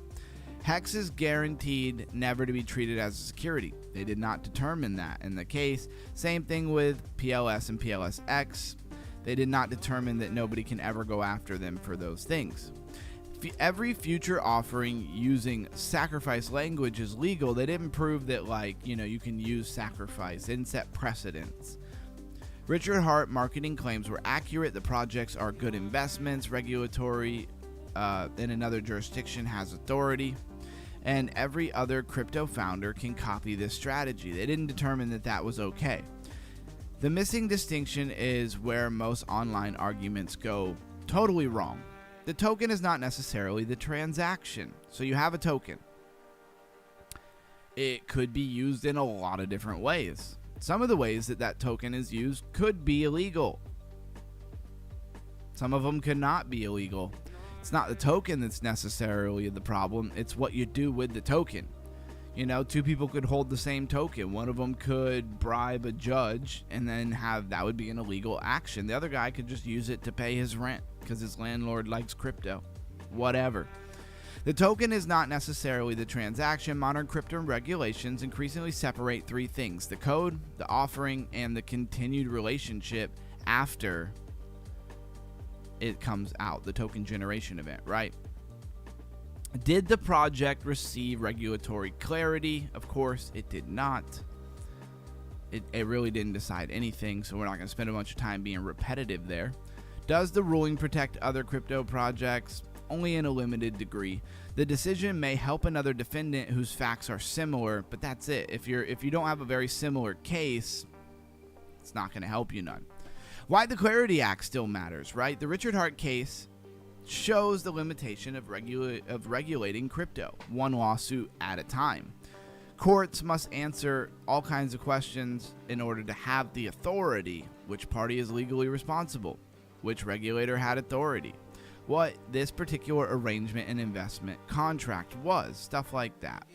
Hex is guaranteed never to be treated as a security. They did not determine that in the case. Same thing with PLS and PLSX. They did not determine that nobody can ever go after them for those things. Every future offering using sacrifice language is legal. They didn't prove that, you can use sacrifice. They didn't set precedents. Richard Hart marketing claims were accurate. The projects are good investments. Regulatory in another jurisdiction has authority. And every other crypto founder can copy this strategy. They didn't determine that that was okay. The missing distinction is where most online arguments go totally wrong. The token is not necessarily the transaction. So you have a token. It could be used in a lot of different ways. Some of the ways that token is used could be illegal. Some of them could not be illegal. It's not the token that's necessarily the problem. It's what you do with the token. You know, two people could hold the same token. One of them could bribe a judge and then that would be an illegal action. The other guy could just use it to pay his rent because his landlord likes crypto. Whatever. The token is not necessarily the transaction. Modern crypto regulations increasingly separate three things: the code, the offering, and the continued relationship after it comes out, the token generation event, right? Did the project receive regulatory clarity? Of course, it did not. It really didn't decide anything, so we're not going to spend a bunch of time being repetitive there. Does the ruling protect other crypto projects? Only in a limited degree. The decision may help another defendant whose facts are similar, but that's it. If you don't have a very similar case, it's not going to help you none. Why the Clarity Act still matters, right? The Richard Hart case shows the limitation of regulating crypto, one lawsuit at a time. Courts must answer all kinds of questions in order to have the authority. Which party is legally responsible? Which regulator had authority? What this particular arrangement and investment contract was, stuff like that.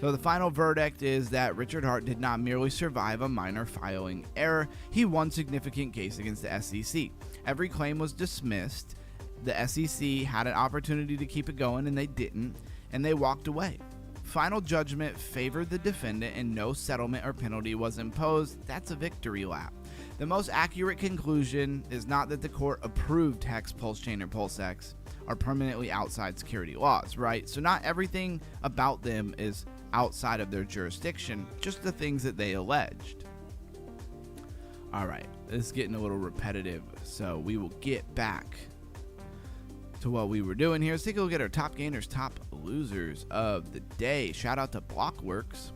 So the final verdict is that Richard Hart did not merely survive a minor filing error, he won significant case against the SEC. Every claim was dismissed. The SEC had an opportunity to keep it going and they didn't, and they walked away. Final judgment favored the defendant and no settlement or penalty was imposed. That's a victory lap. The most accurate conclusion is not that the court approved Hex, PulseChain, or PulseX are permanently outside security laws, right? So not everything about them is outside of their jurisdiction, just the things that they alleged. All right, this is getting a little repetitive, so we will get back to what we were doing here. Let's take a look at our top gainers, top losers of the day. Shout out to Blockworks.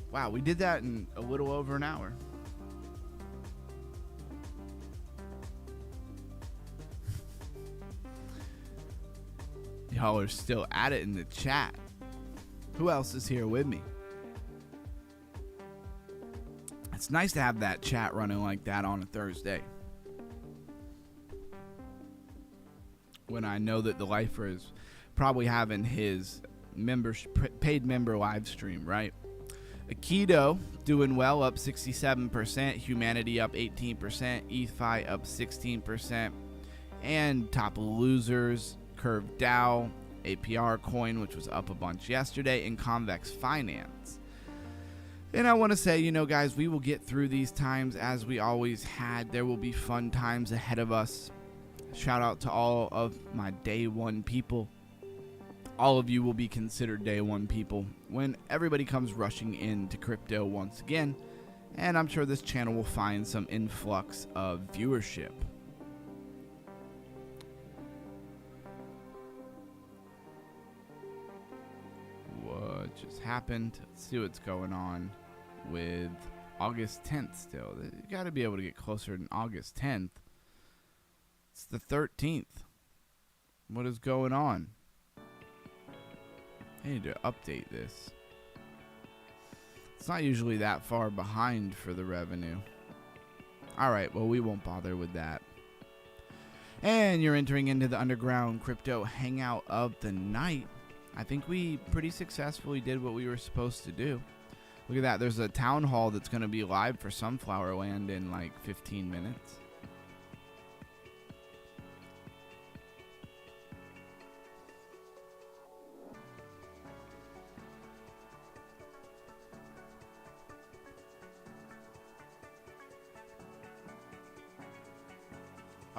Wow, we did that in a little over an hour. Y'all are still at it in the chat. Who else is here with me? It's nice to have that chat running like that on a Thursday, when I know that the lifer is probably having his paid member live stream, right? Aikido doing well, up 67%. Humanity up 18%. ETHFI up 16%. And top losers, Curve DAO, APR coin, which was up a bunch yesterday, and Convex Finance. And I want to say, you know, guys, we will get through these times as we always had. There will be fun times ahead of us. Shout out to all of my day one people. All of you will be considered day one people when everybody comes rushing into crypto once again. And I'm sure this channel will find some influx of viewership. What just happened? Let's see what's going on with August 10th still. You got to be able to get closer than August 10th. It's the 13th. What is going on? I need to update this. It's not usually that far behind for the revenue. Alright, well, we won't bother with that. And you're entering into the Underground Crypto Hangout of the night. I think we pretty successfully did what we were supposed to do. Look at that. There's a town hall that's going to be live for Sunflower Land in like 15 minutes.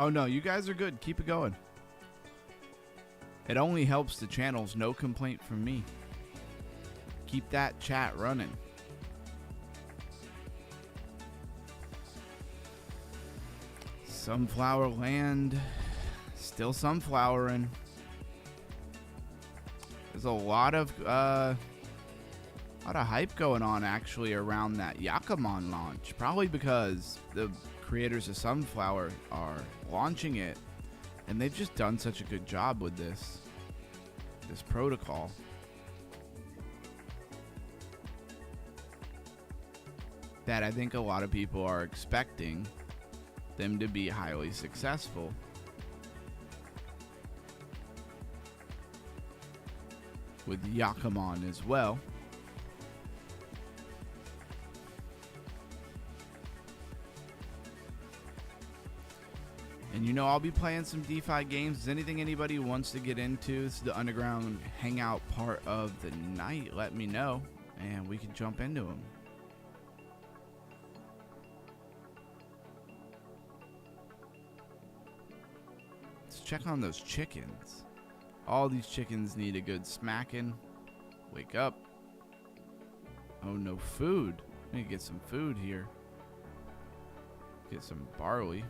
Oh no, you guys are good. Keep it going. It only helps the channels. No complaint from me. Keep that chat running. Sunflower Land. Still sunflowering. There's a lot of hype going on actually around that Yakamon launch. Probably because the creators of Sunflower are launching it, and they've just done such a good job with this protocol. That I think a lot of people are expecting them to be highly successful. With Yakamon as well. And you know, I'll be playing some DeFi games. Is anything anybody wants to get into? This is the underground hangout part of the night. Let me know, and we can jump into them. Let's check on those chickens. All these chickens need a good smacking. Wake up. Oh, no food. I need to get some food here. Get some barley.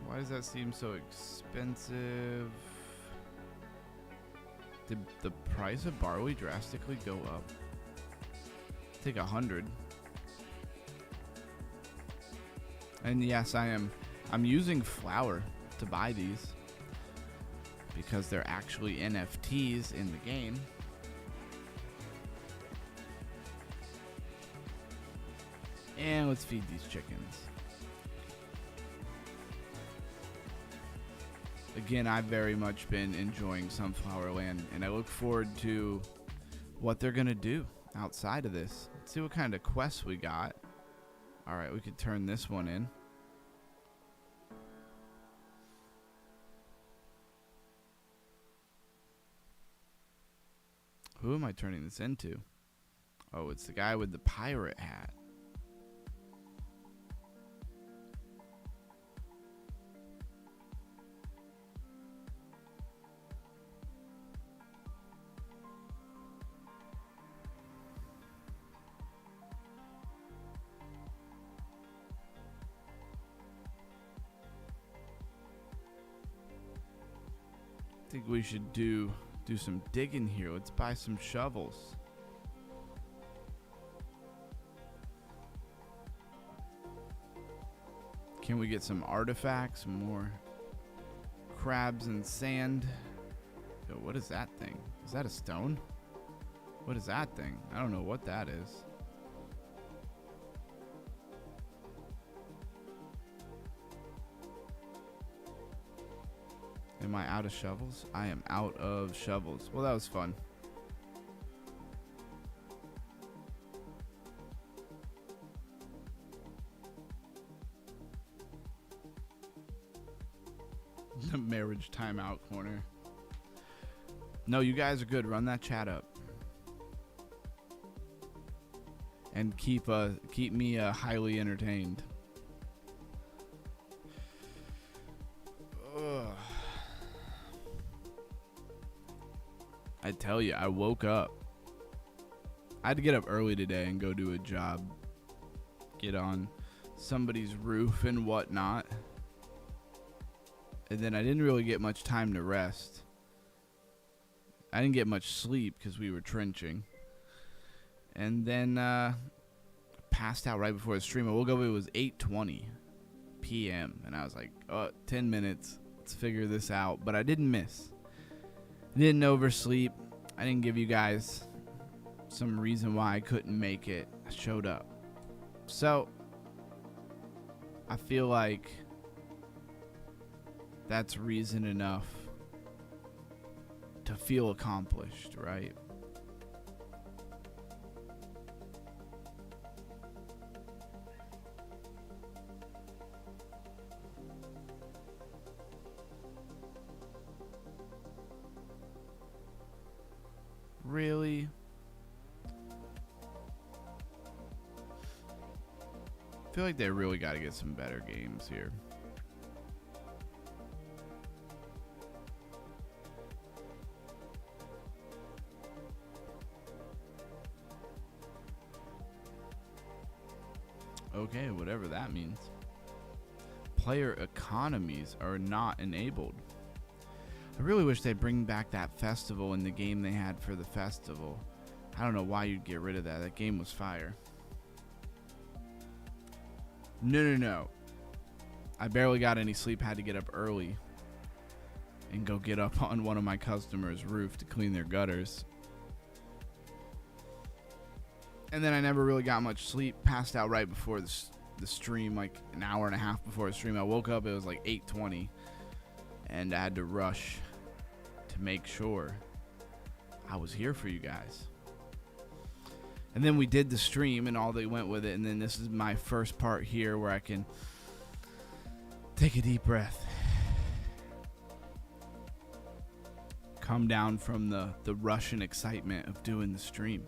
Why does that seem so expensive? Did the price of barley drastically go up? Take 100. And yes, I'm using flour to buy these because they're actually NFTs in the game. And let's feed these chickens. Again, I've very much been enjoying Sunflower Land, and I look forward to what they're going to do outside of this. Let's see what kind of quests we got. Alright, we could turn this one in. Who am I turning this into? Oh, it's the guy with the pirate hat. I think we should do some digging here. Let's buy some shovels. Can we get some artifacts? More crabs and sand. Yo, what is that thing? Is that a stone? What is that thing? I don't know what that is. Am I out of shovels? I am out of shovels. Well, that was fun. The marriage timeout corner. No, you guys are good. Run that chat up. And keep me highly entertained. Ugh. I tell you, I woke up. I had to get up early today and go do a job. Get on somebody's roof and whatnot. And then I didn't really get much time to rest. I didn't get much sleep because we were trenching. And then passed out right before the stream. I woke up, it was 8:20 p.m. And I was like, oh, 10 minutes. Let's figure this out. But I didn't miss. Didn't oversleep. I didn't give you guys some reason why I couldn't make it. I showed up. So, I feel like that's reason enough to feel accomplished, right? Really? I feel like they really got to get some better games here. Okay, whatever that means. Player economies are not enabled. I really wish they'd bring back that festival in the game they had for the festival. I don't know why you'd get rid of that. That game was fire. No. I barely got any sleep. Had to get up early and go get up on one of my customers' roof to clean their gutters. And then I never really got much sleep. Passed out right before the stream, like an hour and a half before the stream. I woke up, it was like 8:20, and I had to rush to make sure I was here for you guys. And then we did the stream and all that went with it. And then this is my first part here where I can take a deep breath. Come down from the rush and excitement of doing the stream.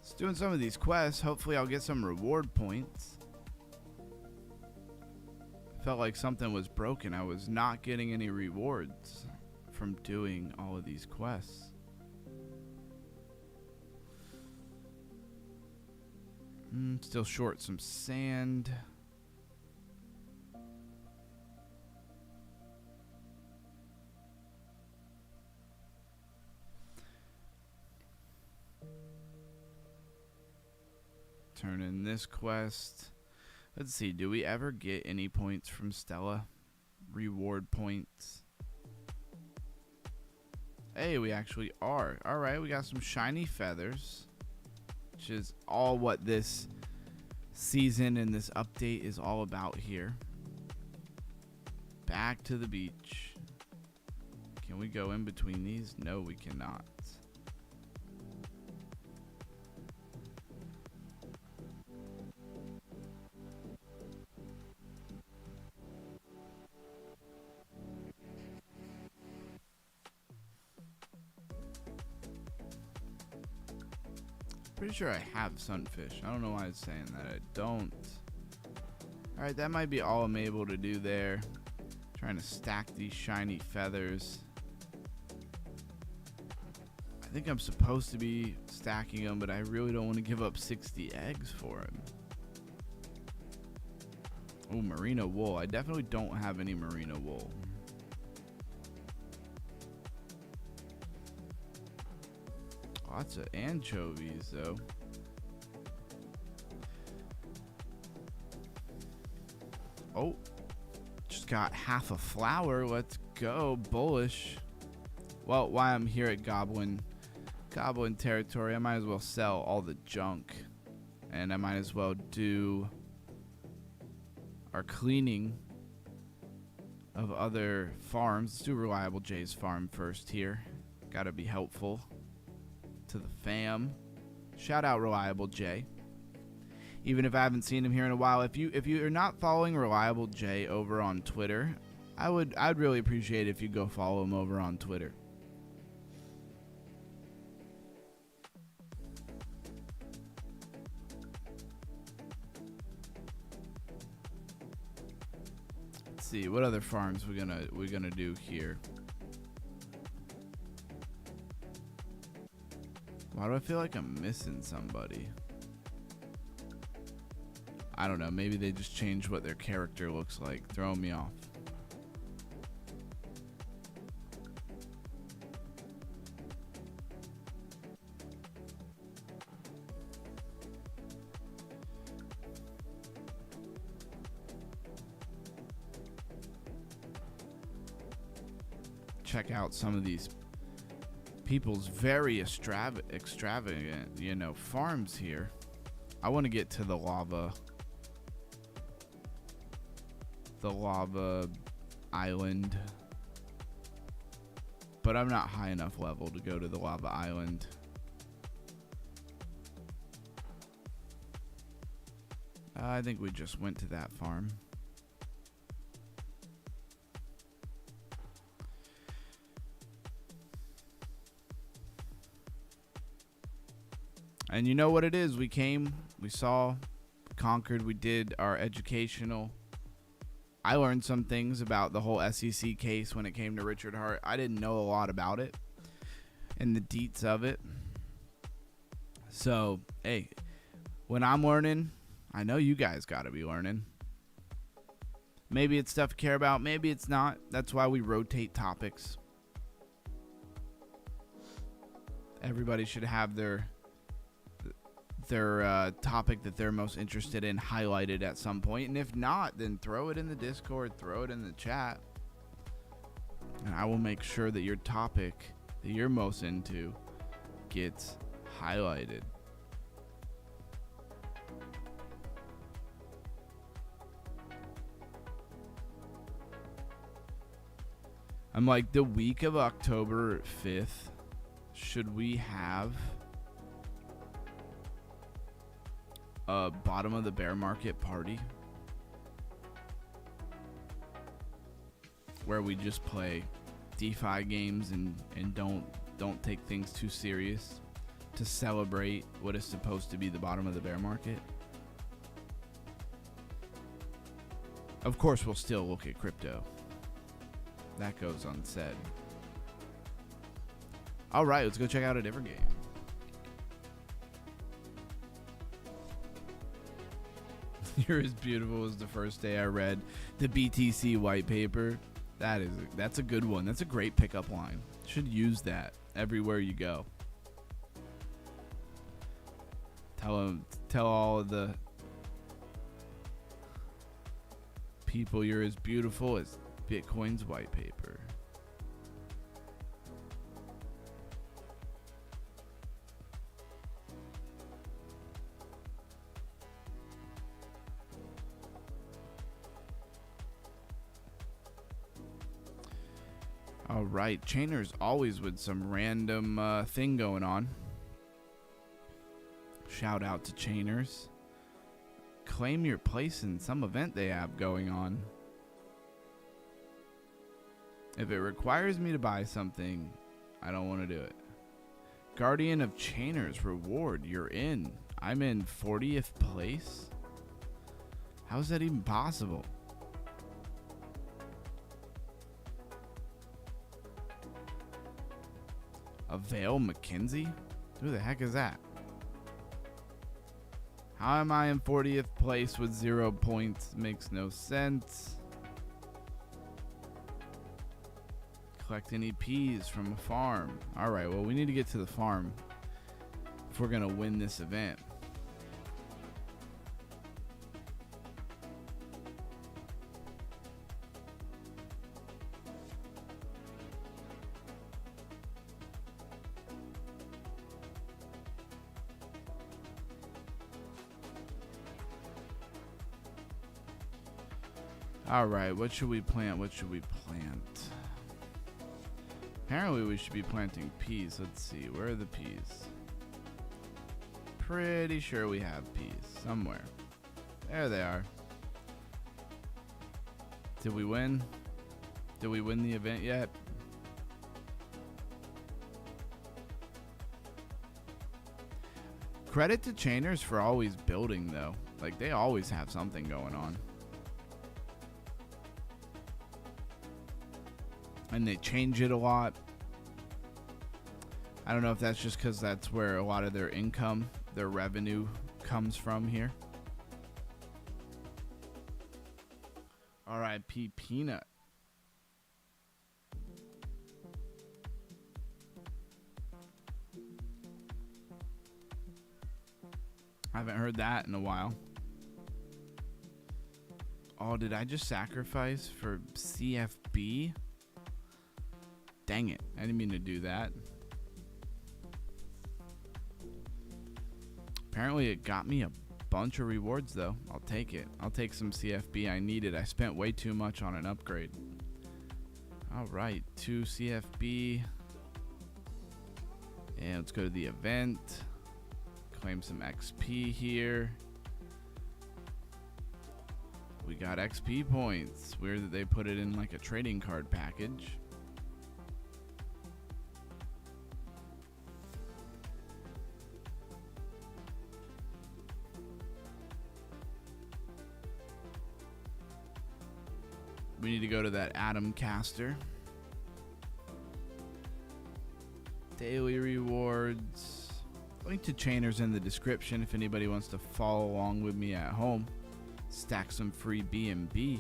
Just doing some of these quests. Hopefully I'll get some reward points. Felt like something was broken. I was not getting any rewards from doing all of these quests. Still short some sand. Turn in this quest. Let's see, do we ever get any points from Stella? Reward points. Hey, we actually are. Alright, we got some shiny feathers, which is all what this season and this update is all about here. Back to the beach. Can we go in between these? No, we cannot. Pretty sure I have sunfish. I don't know why it's saying that I don't. Alright, that might be all I'm able to do there. Trying to stack these shiny feathers. I think I'm supposed to be stacking them, but I really don't want to give up 60 eggs for them. Oh, merino wool. I definitely don't have any merino wool. Lots of anchovies, though. Oh, just got half a flower. Let's go, bullish. Well, while I'm here at Goblin territory, I might as well sell all the junk, and I might as well do our cleaning of other farms. Let's do Reliable J's farm first here. Gotta be helpful to the fam. Shout out Reliable J. Even if I haven't seen him here in a while, if you're not following Reliable J over on Twitter, I'd really appreciate it if you go follow him over on Twitter. Let's see what other farms we're gonna do here. Why do I feel like I'm missing somebody? I don't know. Maybe they just changed what their character looks like. Throwing me off. Check out some of these people's very extravagant, farms here. I want to get to the lava island, but I'm not high enough level to go to the lava island. I think we just went to that farm. And you know what it is. We came, we saw, conquered, we did our educational. I learned some things about the whole SEC case when it came to Richard Hart. I didn't know a lot about it and the deets of it. So, hey, when I'm learning, I know you guys got to be learning. Maybe it's stuff to care about. Maybe it's not. That's why we rotate topics. Everybody should have their topic that they're most interested in highlighted at some point, and if not, then throw it in the Discord, throw it in the chat, and I will make sure that your topic that you're most into gets highlighted. I'm like, the week of October 5th, should we have a bottom of the bear market party where we just play DeFi games and don't take things too serious to celebrate what is supposed to be the bottom of the bear market? Of course, we'll still look at crypto. That goes unsaid. All right, let's go check out a different game. You're as beautiful as the first day I read the BTC white paper. That's a good one. That's a great pickup line. Should use that everywhere you go. Tell all of the people you're as beautiful as Bitcoin's white paper. All right, Chainers always with some random thing going on. Shout out to Chainers. Claim your place in some event they have going on. If it requires me to buy something, I don't want to do it. Guardian of Chainers reward. You're in. I'm in 40th place. How is that even possible? Avail McKinsey? Who the heck is that? How am I in 40th place with 0 points? Makes no sense. Collect any peas from a farm. Alright, well, we need to get to the farm if we're going to win this event. Alright, what should we plant? What should we plant? Apparently we should be planting peas. Let's see, where are the peas? Pretty sure we have peas somewhere. There they are. Did we win? Did we win the event yet? Credit to Chainers for always building though. Like, they always have something going on. And they change it a lot. I don't know if that's just because that's where a lot of their income, their revenue comes from here. R.I.P. Peanut. I haven't heard that in a while. Oh, did I just sacrifice for CFB? Dang it. I didn't mean to do that. Apparently it got me a bunch of rewards though. I'll take it. I'll take some CFB. I need it. I spent way too much on an upgrade. Alright, 2 CFB. And let's go to the event. Claim some XP here. We got XP points. Weird that they put it in like a trading card package. We need to go to that Atom Caster. Daily rewards. Link to Chainers in the description if anybody wants to follow along with me at home. Stack some free BNB.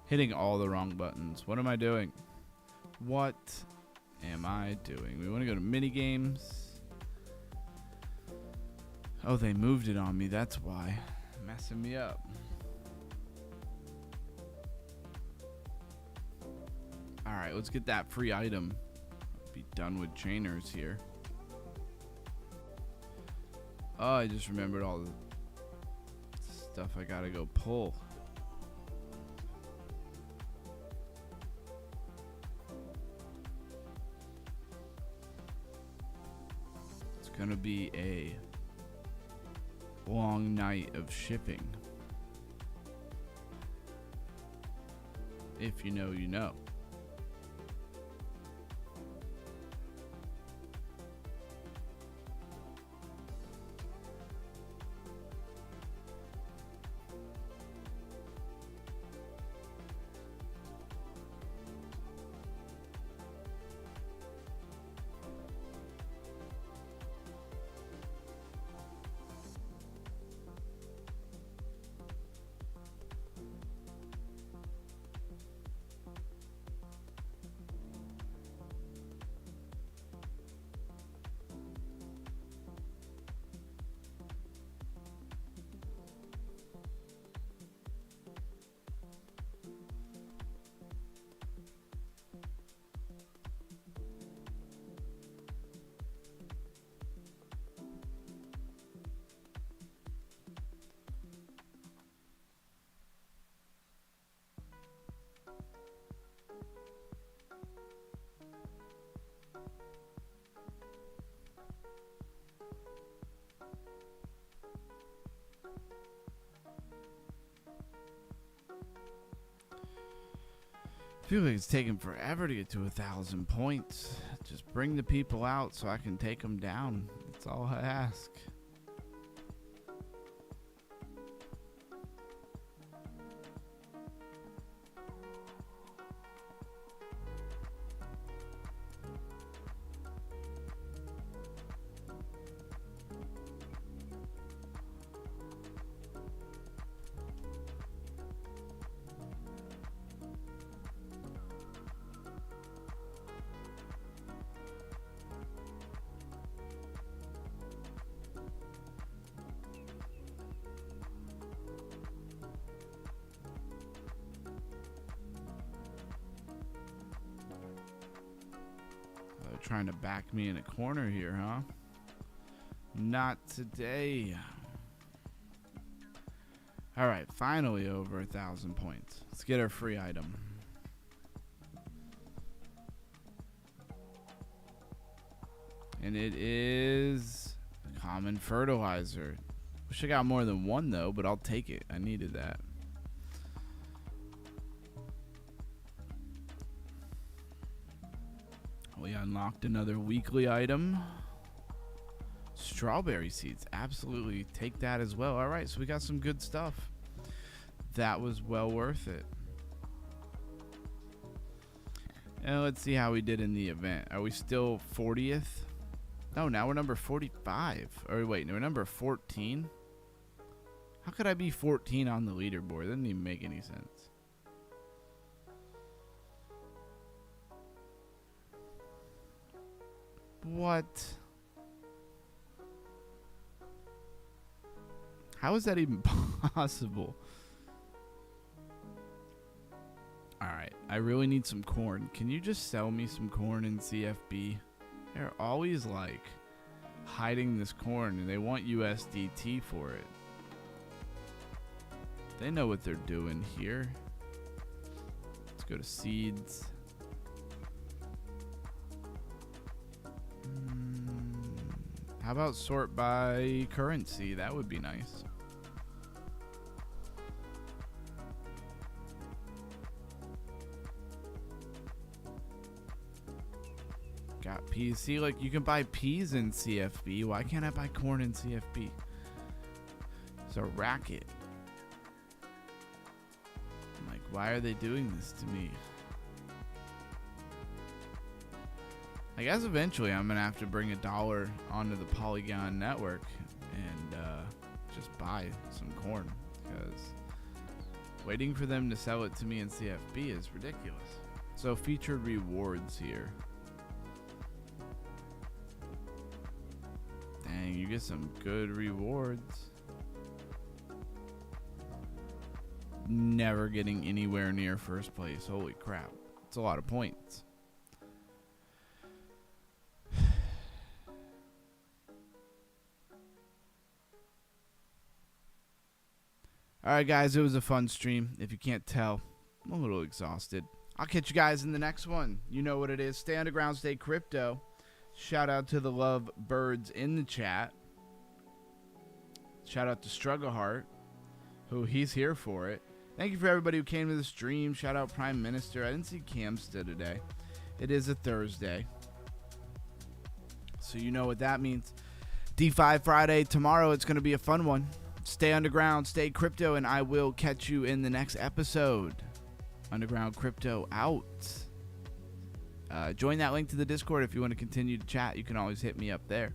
Hitting all the wrong buttons. What am I doing? What am I doing? We want to go to mini games. Oh, they moved it on me. That's why. Messing me up. Alright, let's get that free item. Be done with chainers here. Oh, I just remembered all the stuff I gotta go pull. It's gonna be a long night of shipping. If you know, you know. I feel like it's taking forever to get to 1,000 points. Just bring the people out so I can take them down. That's all I ask. Trying to back me in a corner here, huh? Not today. All right, finally over 1,000 points. Let's get our free item. And it is a common fertilizer. Wish I got more than one though, but I'll take it. I needed that. We unlocked another weekly item. Strawberry seeds. Absolutely take that as well. All right, so we got some good stuff. That was well worth it. And let's see how we did in the event. Are we still 40th? No, now we're number 45. Or wait, no, we're number 14. How could I be 14 on the leaderboard? That doesn't even make any sense. What? How is that even possible? Alright, I really need some corn. Can you just sell me some corn in CFB? They're always like hiding this corn and they want USDT for it. They know what they're doing here. Let's go to seeds. How about sort by currency? That would be nice. Got peas. See, like you can buy peas in CFB. Why can't I buy corn in CFB? It's a racket. I'm like, why are they doing this to me? I guess eventually I'm gonna have to bring $1 onto the Polygon network and just buy some corn, because Waiting for them to sell it to me in CFB is ridiculous. So featured rewards here. Dang, you get some good rewards. Never getting anywhere near first place. Holy crap. It's a lot of points. Alright guys, it was a fun stream. If you can't tell, I'm a little exhausted. I'll catch you guys in the next one. You know what it is. Stay underground, stay crypto. Shout out to the love birds in the chat. Shout out to Struggle Heart, who he's here for it. Thank you for everybody who came to the stream. Shout out Prime Minister. I didn't see Camsta today. It is a Thursday, so you know what that means. DeFi Friday tomorrow. It's going to be a fun one. Stay underground, stay crypto, and I will catch you in the next episode. Underground Crypto out. Join that link to the Discord if you want to continue to chat. You can always hit me up there.